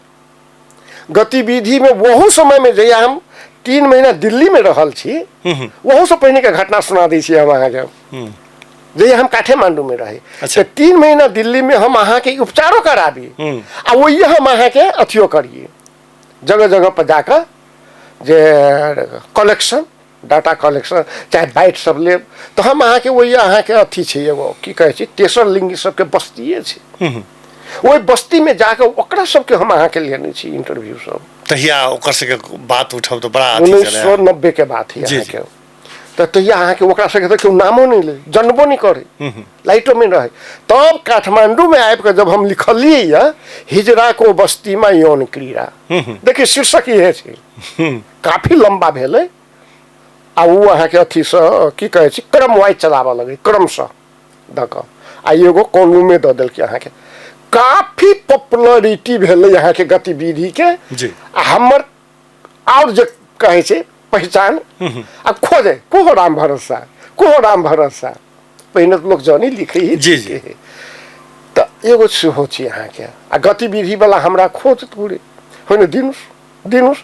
गतिविधि में वहू समय में जहिया हम 3 महीना दिल्ली में रहल छी, वहू से पहले के घटना सुना दी छी हम अहाँ के। जहिया हम काठमांडू में रहे, अच्छा। तो 3 महीना दिल्ली में हम अहाँ के उपचारों कराबी, आ वही हम अहाँ के अथियो करिए, जगह जगह पर जाकर जे कलेक्शन, डाटा कलेक्शन, चाहे बाइट सब ले, तो हम अहाँ के वही अहाँ के अथी छै, एगो की कहे छी, तेसर लिंगी सबके बस्तिये छै। वही बस्ती में जाकर ओकरा सबके हम अहाँ के लेने छी इंटरव्यू सब। तहिया ओकर से बात उठाओ तो बड़ा अथी चले। 1990 के बात है जी, अहाँ के। तो तहिया अहाँ के ओकरा सबके तो केओ नामो नहीं ले, जनबो नहीं करे, लाइटो में रहे। तब काठमांडू में आबि के जब हम लिखलिए हिजरा को बस्ती में यौन क्रीड़ा, देखिए शीर्षक ये छै, काफी लंबा भेले। आ वो अहाँ के अथी से की कहे छी, क्रम वाइज चलावा लगे, क्रम से द क आ एगो कॉलम में द देलकै अहाँ के। काफी पॉपुलरिटी भेले यहाँ के गतिविधि के। हमर और जे कहे छै पहचान आ खोजे को राम भरोसा, पहिने तो लोग जानी लिखे ही जी जी। तो एगो सेहो छै यहाँ के। आ गतिविधि वाला हमरा खोज पूरे हो दिनुस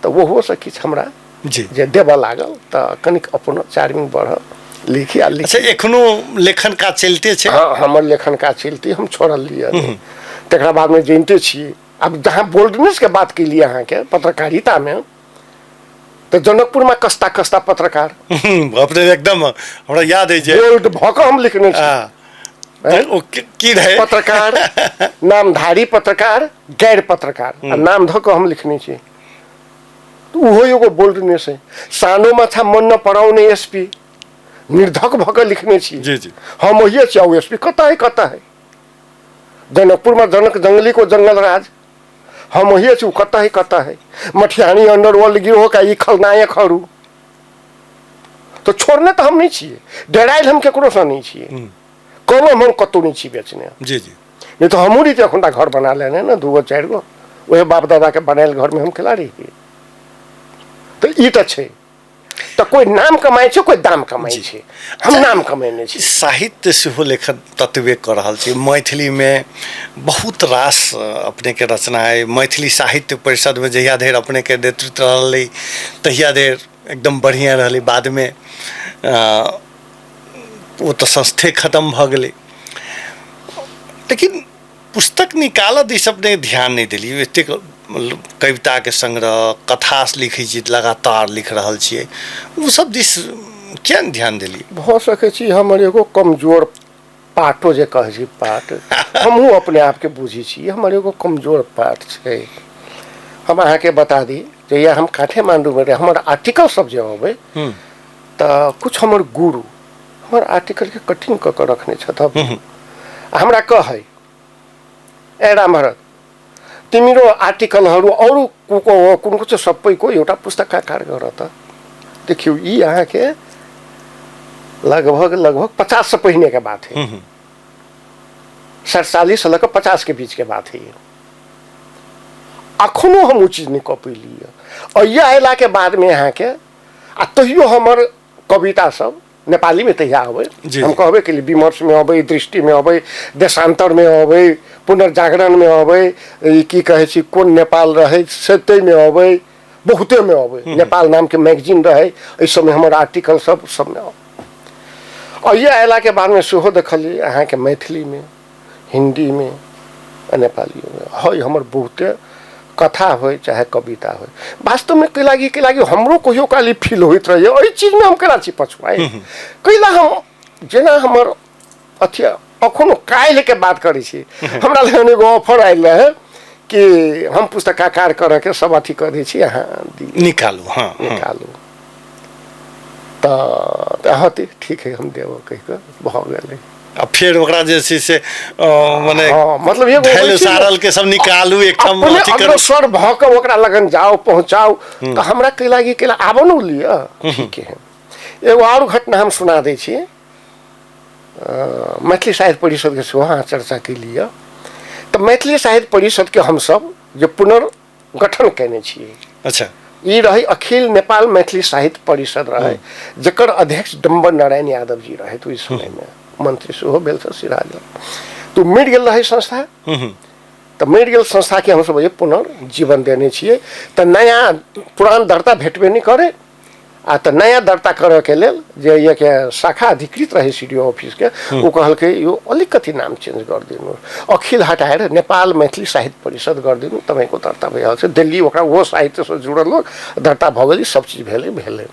तो वो से किछ हमरा जे देबा लागल, तो कनिक अपन चार्मिंग बढ़ल, लिखी आ लिखी। अच्छा, एखनो लेखन का चलते छै? हाँ, हमर लेखन का चलते, हम छोड़ल लिए। तकरा बाद में जानते छिए, अब जहाँ बोल्डनेस के बात के लिए अहाँ के पत्रकारिता में, तो जनकपुर में कस्ता पत्रकार अपने एकदम हमरा याद है जे बोल्ड भक हम लिखने छी। ओ की रहे पत्रकार, नामधारी पत्रकार, गैर पत्रकार, नाम धक हम लिखने छी। वो एगो बोल्डनेस है। सानो माथा मन न पड़ाउने एसपी, निर्धक भक लिखने छी। जी जी। हम वही चाहू एसपी कता है जनकपुर में जनक जंगली को जंगल राज, हम वही छू कता है मठियानी अंडरवर्ल्ड गिरोह का ये खलनायक हरू। तो छोड़ने तो हम नहीं छिए, डराइल हम केकरो से नहीं छिए, कलम हम कतौ नहीं छी बेचने। जी जी। नहीं तो हमूरी तो अखुनता घर बना लेने ना, 2-4 गो वही बाप दादा के बनायल घर में हम खिला रही थी। तो ई तो छै, तो कोई नाम कमाई छै, कोई दाम कमाई छै, हम नाम कमेने छी। साहित्य सेहो लेखन तत्वे कर रहल छी। मैथिली में बहुत रास अपने के रचना है। मैथिली साहित्य परिषद में जहिया देर अपने के नेतृत्व रहलै तहिया देर एकदम बढ़िया रहलै। बाद में वो तो संस्थे खत्म भ गेलै, लेकिन पुस्तक निकालऽ दिस अपने ध्यान नहीं दिली। एतेक कविता के संग्रह, कथा लिखी छी, लगातार लिख रहल छियै, वो सब दिस क्या ध्यान दिली? भ सके छी हमर एगो कमजोर पाटो जे कहे छी पाट, हमहूँ अपने आप के बुझी छी, हमर एगो कमजोर पाट छै। हम अहाँ के बता दी, जहिया हम काठमांडू में रहे, हमर आर्टिकल सब जे अबै तो कुछ हमर गुरु हमर आर्टिकल के कटिंग क के रखने छथि। हमरा कहे ए राम भरत, तिम्रो आर्टिकलहरू अरू कुन चाहिँ सबैको एउटा पुस्तकाकार गर त। देखियो ये यहाँ के लगभग 50 से पहले के बात है, 47 से लेकर 50 के बीच के बात है। अखनो हम वो चीज नहीं कह पैली, और यह अला के बाद में यहाँ के तैयो हमर कविता सब नेपाली में तहिया अबै, हम कहबे के लिए विमर्श में अबै, दृष्टि में अबै, देशांतर में अबै, पुनर्जागरण में अबै, की कहे छी कोन नेपाल रहे से में अबै, बहुते में अबै, नेपाल नाम के मैगजीन रहे, इस समय हमर आर्टिकल सब में अबै। और ये अला के बाद में सेहो देखलिए अहाँ के मैथिली में, हिंदी में, नेपाली में है हमर बहुते कथा हो चाहे कविता हो। वास्तव में के लागी हमरो कहियो काली फील होइत रहे, ओई चीज में हम केना छी पछुआई। कैला हम जेना हमर अथी अखनो काल्हि के बात करै छी, हमरा लग एगो ऑफर आयल रहे कि हम पुस्तकाकार करे के सब अथी कर दै छी, अहाँ निकालू। हाँ, निकालू। तऽ हते ठीक है हम देबो कहि कऽ भऽ गेलै। आ फिर ओकरा जे छै से मने हाँ, मतलब एगो धैल होइ छै जे सारल के सब निकालू एकठाम अपने अथी करू। अग्रसर भऽ कऽ ओकरा लगन जाओ पहुँचाओ तऽ हमरा कहि लागी कि आबो न लिअ ठीक है। एगो और घटना हम सुना दै छी। मैथिली साहित्य परिषद के सेहो अहाँ चर्चा केलिए तऽ मैथिली साहित्य परिषद के हमसब जे पुनर्गठन केने छियै। अच्छा ई रही अखिल नेपाल मैथिली साहित्य परिषद रहे जकर अध्यक्ष डम्बर नारायण यादव जी रहे ओहि समय में, मंत्री सेहो भेल छल सिराज। तो मरि गेल रहे संस्था, तऽ मरि गेल संस्था के हमसब जे पुनर्जीवन देने छियै। तऽ नया पुरान दर्ता भेटबे नहीं करे आ तऽ नया दर्ता करऽ के लेल जे ये के शाखा अधिकृत रहे सीडीओ ऑफिस के ओ कहलकै यो अलिकति नाम चेंज कर दिनु, अखिल हटाएर नेपाल मैथिली साहित्य परिषद कर दिनु, तपाईको दर्ता भइहाल छ। दिल्ली ओकरा वो साहित्य से जुड़ल लोग दर्ता भऽ गेलै, सब चीज भेलै।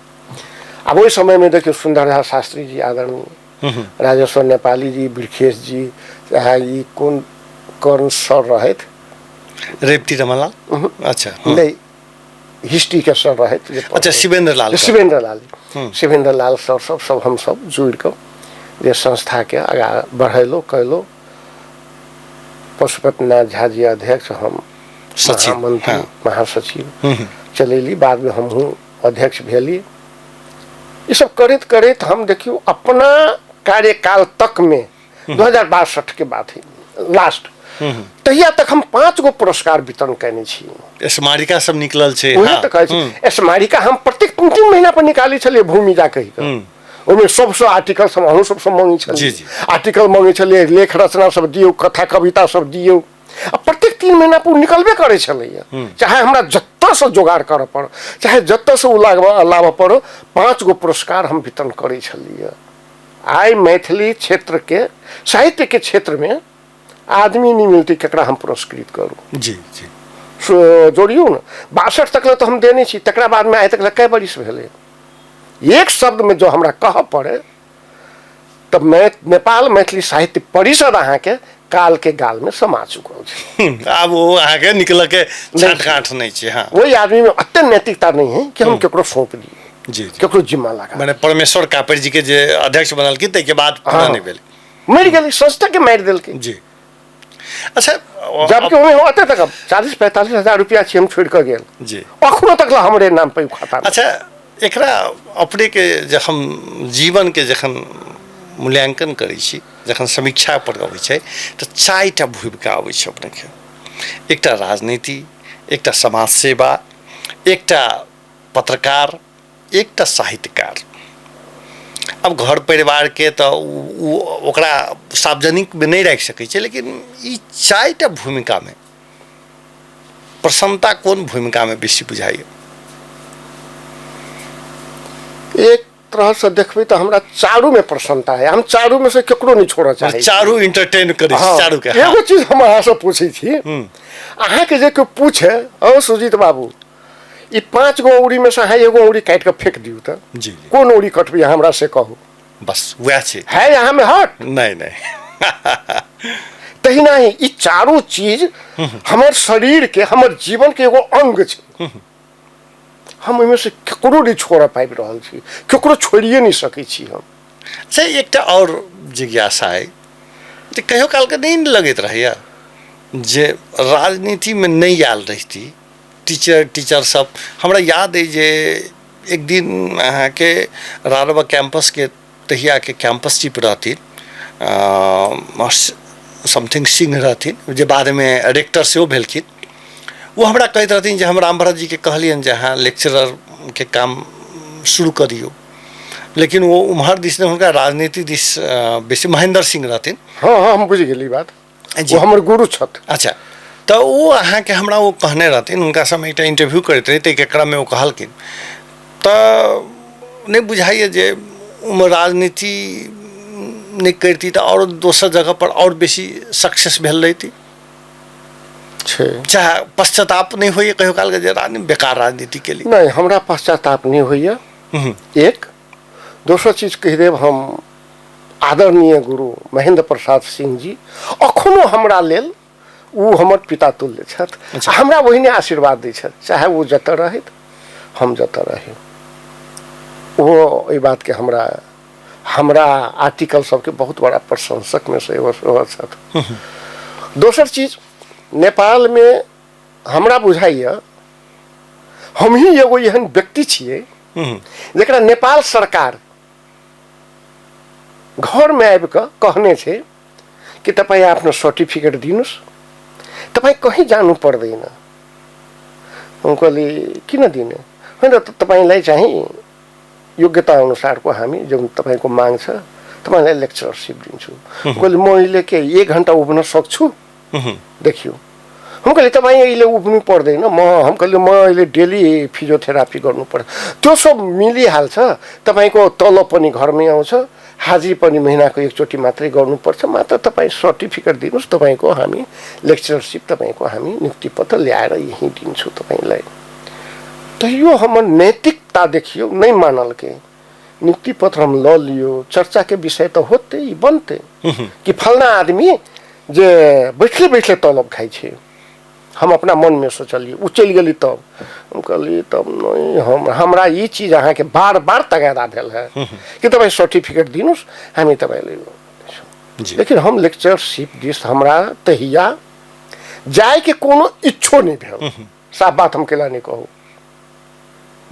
अब ओहि समय में देखियो सुंदरलाल शास्त्री जी आदरणीय, राजेश्वर नेपाली जी, बिरखेश जी, चाहे ई कोन कर्ण सर रहैत रेवती रमनलाल। अच्छा नहीं हिस्ट्री के सर रहे। अच्छा शिवेंद्र लाल शिवेंद्र लाल सर सब हम सब जुड़ कर जे संस्था के आगा बढ़ेलो कैलो। पशुपतिनाथ झा जी अध्यक्ष, हम सचिव, महामंत्री महासचिव चलेली, बाद में हम अध्यक्ष भेली। ये सब करत करत हम देखियो अपना कार्यकाल तक में 2062 के बात है लास्ट तहिया तक हम 5 गो पुरस्कार वितरण कैने छी। स्मारिका सब निकलल छै। वही तऽ कहै छी स्मारिका हम प्रत्येक 3 महीना पर निकाली छलिए भूमि जा कहि कऽ। ओहिमे सबसँ आर्टिकल सब अहूँ सबसँ मांगे छलिए, आर्टिकल मांगे छलिए, लेख रचना सब दियौ, कथा कविता सब दियौ। आ प्रत्येक 3 महीना पर निकलबे करे छलिए, चाहे हमरा जत्तऽ से जोगाड़ करऽ पड़ो, चाहे जत्तऽ से लाबऽ पड़ो, 5 गो पुरस्कार हम वितरण करे छलिए। आइ मैथिली क्षेत्र के साहित्य के क्षेत्र में आदमी नहीं मिलती केकरा हम पुरस्कृत करूँ। जी जी जोड़ियो न 62 तक तो हम देने छी, तकरा बाद में आइ तक कै बरिस भेले। एक शब्द में जो हमरा कह पड़े तब मैं नेपाल मैथिली साहित्य परिषद अहाँ के काल के गाल में समा चुकल छै। अब वो अहाँ के निकल के छाट काट नहीं छै। हाँ, वही आदमी में अत्य नैतिकता नहीं है कि हम केकरो सौंप दिए, जी केकरो जिम्मा लगा। मैंने परमेश्वर कापर जी के जे अध्यक्ष बनल की के बाद पूरा नहीं भेल, मर गेल, संस्था के मार दिल के। जी अच्छा जबकि हमें होते तक 40-45 हजार रुपया छी हम छोड़ कर गेल जी, अखनो तक हमरे नाम पे खाता। अच्छा एकरा अपने के जखन जीवन के जखन मूल्यांकन करै छी, जखन समीक्षा पर अबै छै तऽ 4टा भूमिका अबै छै अपने के। एकटा राजनीति, एकटा समाज सेवा, एकटा पत्रकार, एकटा साहित्यकार। अब घर परिवार के तो ओकरा सार्वजनिक में नहीं रख सकै छै, लेकिन ई 4टा भूमिका में प्रसन्नता कोन भूमिका में बेसी बुझाइए? एक तरह से देखबे तो हमरा चारू में प्रसन्नता है, हम चारू में से केकरो नहीं छोड़ना चाहे। चारू इंटरटेन करे चारू के। एगो चीज हम अहाँ से पूछे छी, अहाँ के जे कोई पूछे ओ सुजीत बाबू ई 5 गो उड़ी में से अहाँ एगो उड़ी काट के फेंक दियो त जी कोन उड़ी कटबी हमरा से कहू? बस वह छै है यहाँ में हट नहीं तहिना ही ई चारू चीज हमर शरीर के, हमर जीवन के एगो अंग छै। हम इनमें से केकरो नहीं छोड़ पाबि रहल छी, केकरो छोड़िए नहीं सकै छी हम। अच्छा एकटा और जिज्ञासा है जे कहियो काल के नहीं लगैत रहैया जे राजनीति में नहीं आयल रही टीचर सब। हमरा याद है जे एक दिन अहाँ के रारवा कैंपस के तहिया के कैंपस चीफ रहथिन समथिंग सिंह रहथिन, जे बाद में रेक्टर से वो भेलखिन। वो हमरा कहते रहथिन जे हम राम भरत जी के कहलियन जे हाँ लेक्चरर के काम शुरू करियो, लेकिन वो उम्हर दिस ने हुनका राजनीति दिस बेसी महेंद्र सिंह रहथिन। हाँ हाँ हम बुझ गेली बात, वो हमर गुरु छथ। अच्छा तो वो अहाँ के हमरा वो कहने रहथिन, उनका समय एक इंटरव्यू करते रहे तो एकरा में वो कहलखिन तो नहीं बुझाइए जे राजनीति नहीं करती तो और दोसर जगह पर और बेसी सक्सेस भेल रहती। चाहे पश्चाताप नहीं होइए कहियो काल के राजनीति बेकार राजनीति के लिए? नहीं हमरा पश्चाताप नहीं होइए। एक दोसर चीज कह देव, हम आदरणीय गुरु महेंद्र प्रसाद सिंह जी अखनो हमरा लेल वो हमर पिता तुल्य छथि। अच्छा। हमरा वही आशीर्वाद दै छथि, चाहे वो जतऽ रहैत हम जतऽ रही। वो ई बात के हमरा आर्टिकल सबके बहुत बड़ा प्रशंसक में से एगो छथि। दोसर चीज, नेपाल में हमरा बुझाइए हम ही एगो एहन व्यक्ति छियै जकरा नेपाल सरकार घर में आबि कऽ कहने छै कि तपाईँ आफ्नो सर्टिफिकेट दिनुहोस्, तपाईँ कहीँ जानु पर्दैन। हम कहली किन दिने, होइन त तपाईँलाई चाहिँ योग्यता अनुसारको हामी जुन तपाईँको माग छ तपाईँलाई लेक्चरसिप दिन्छु। कहली म अहिले के 1 घन्टा उभ्न सक्छु, देखियो। हम कहले तपाईँ अहिले उभ्नु पर्दैन, हम कहले म अहिले डेली फिजियोथेरापी गर्नुपर्छ। त्यो सब मिलिहाल्छ, तपाईँको तलब पनि घरमै आउँछ, हाजिरी पनि महिनाको एकचोटि मात्रै गर्नुपर्छ, मात्र तपाईँ सर्टिफिकेट दिनुहोस्, तपाईँको हामी लेक्चरसिप, तपाईँको हामी नियुक्ति पत्र ल्याएर यहीँ दिन्छु तपाईँलाई। तो यो हमर नैतिकता देखियो नहीं मानल के, नियुक्ति पत्र हम ल लियो, चर्चा के विषय तो होते ही बनते कि फलना आदमी जे बैठले बैठले तलब खाई छे। हम अपना मन में सोचलिए, उ चल गली तब हम कहली तब नहीं, हमरा ये चीज अहाँ के बार बार तगादा भेल है कि तपाईँ सर्टिफिकेट दिनुहोस्, हामी तपाईलाई। लेकिन हम लेक्चरशिप दिस हमरा तहिया जाए के कोनो इच्छो नहीं भेल। साफ बात हम केला नहीं कहू,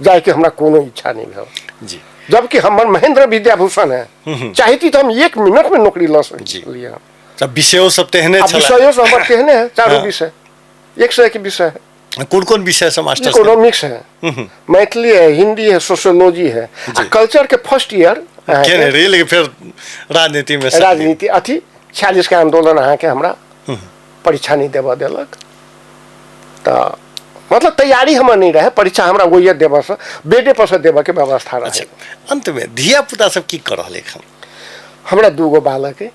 जाए के हमरा कोनो इच्छा नहीं भेल जी। जबकि हमर महेंद्र विद्याभूषण है, चाहती तो हम 1 मिनट में नौकरी ल सकलिए। सब विषयों सब तेहने छला, विषयों सब हमर तेहने है, चारों विषय 100 के विषय है। कौन विषय से मास्टर? इकोनॉमिक्स है, मैथिली है, हिंदी है, सोशियोलॉजी है, कल्चर के फर्स्ट ईयर लेकिन फिर राजनीति में राजनीति अथी 46 के आंदोलन अहाँ के हमरा परीक्षा नहीं देवा देलक। तो मतलब तैयारी हमार नहीं रहे, परीक्षा हमरा वो ये देवा से बेटे पर से देवा के व्यवस्था रहे। अच्छा, अंत में धिया पुता सब की कर रहले खन? हमरा 2 गो बालक है,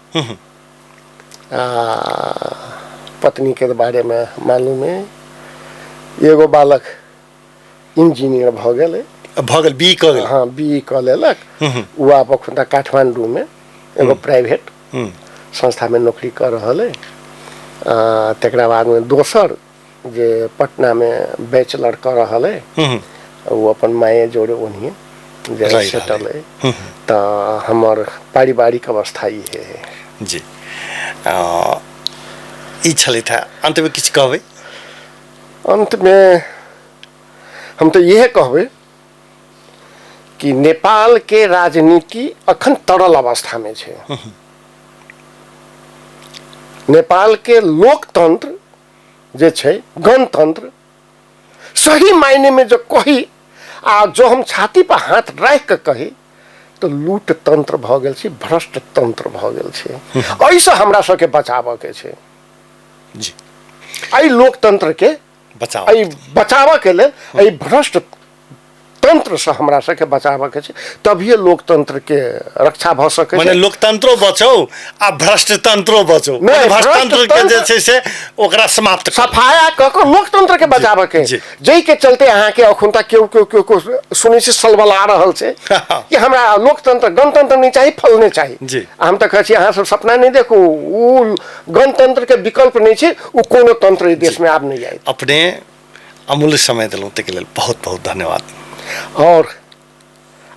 पत्नी के बारे में मालूम है। एगो बालक इंजीनियर भ गेल, बी क गेल। हाँ, बी क लेलक। वो आप खुदा काठमांडू में एगो प्राइवेट संस्था में नौकरी कर रहल है। तकरा बाद में दोसर जे पटना में बैचलर कर रहल है, वो अपन माए जोड़े ओनिए जे सेटल है। तो हमार पारिवारिक अवस्था ये है जी। ई छले था, अंत में किछ कहबे? अंत में हम तो यह कहबे कि नेपाल के राजनीति अखन तरल अवस्था में छे। नेपाल के लोकतंत्र जे छे, गणतंत्र सही मायने में जो कही आ जो हम छाती पर हाथ रख के कही तो लूट तंत्र भ गेल छे, भ्रष्ट तंत्र भ गेल छे। ऐसे हमरा सबके बचाव के छे जी। आई लोकतंत्र के बचाव के लिए आई भ्रष्ट तंत्र से हमरा सबके बचाव के छे, तभी लोकतंत्र के रक्षा भ सके। माने लोकतंत्रो बचो आ भ्रष्ट तंत्रो बचो, भ्रष्ट तंत्र के जे छे से ओकरा समाप्त सफाया क के लोकतंत्र के बचाव के। जई के चलते अहाँ के अखुनता केओ सुनै से सलबला रहल छे कि हमरा लोकतंत्र गणतंत्र नहीं चाहिए, फल नहीं चाहिए। हम तो कहै छी अहाँ सब सपना नहीं देखो, उ गणतंत्र के विकल्प नहीं छे, उ कोनो तंत्र देश में आब नहीं आए। अपने अमूल्य समय दिलौं ते के लेल बहुत बहुत धन्यवाद। और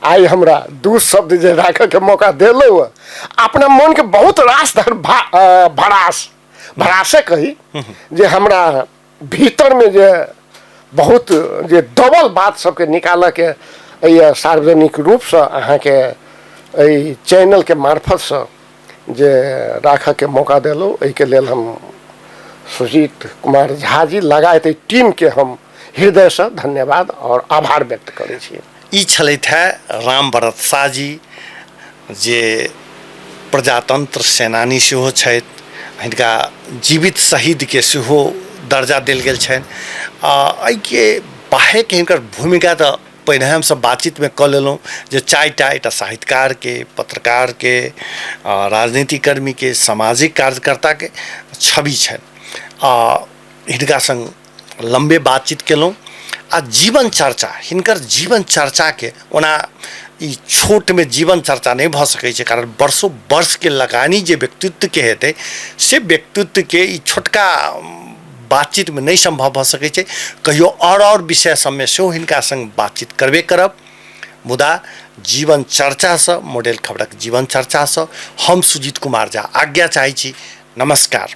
आई हमरा 2 शब्द जे राखे के मौका देलो, अपना मन के बहुत रास भरासे कही जे हमरा भीतर में जे बहुत जे डबल बात सबके निकाल के सार्वजनिक रूप से अहाँ के चैनल के मार्फत से जे राखे के मौका देलो, एहि के लेल हम सुजीत कुमार झा जी लगायत टीम के हम हृदय से धन्यवाद और आभार व्यक्त करै छी। ई छलैथ राम भरत शाह जी, जे प्रजातंत्र सेनानी सेहो छथि, हिनका जीवित शहीद के सेहो दर्जा देल गेल छनि। एहि के बाहे के हिनकर भूमिका तो पहिने हम सब बातचीत में कऽ लेलहुँ जे 4टा एकटा साहित्यकार के, पत्रकार के, राजनीतिकर्मी के, सामाजिक कार्यकर्ता के छवि छनि। हिनका संग लंबे बातचीत केलहुँ आ जीवन चर्चा, हिनकर जीवन चर्चा के ओना ई छोट में जीवन चर्चा नहीं भ सकै छै, कारण वर्षों वर्ष के लगानी जे व्यक्तित्व के हेतै से व्यक्तित्व के ई छोटका बातचीत में नहीं संभव भ सकै छै। कहियो और विषय सब में सेहो हिनका संग बातचीत करबे करब। मुदा जीवन चर्चा से मोडेल खबरक जीवन चर्चा से हम सुजीत कुमार झा आज्ञा चाहै छी। नमस्कार।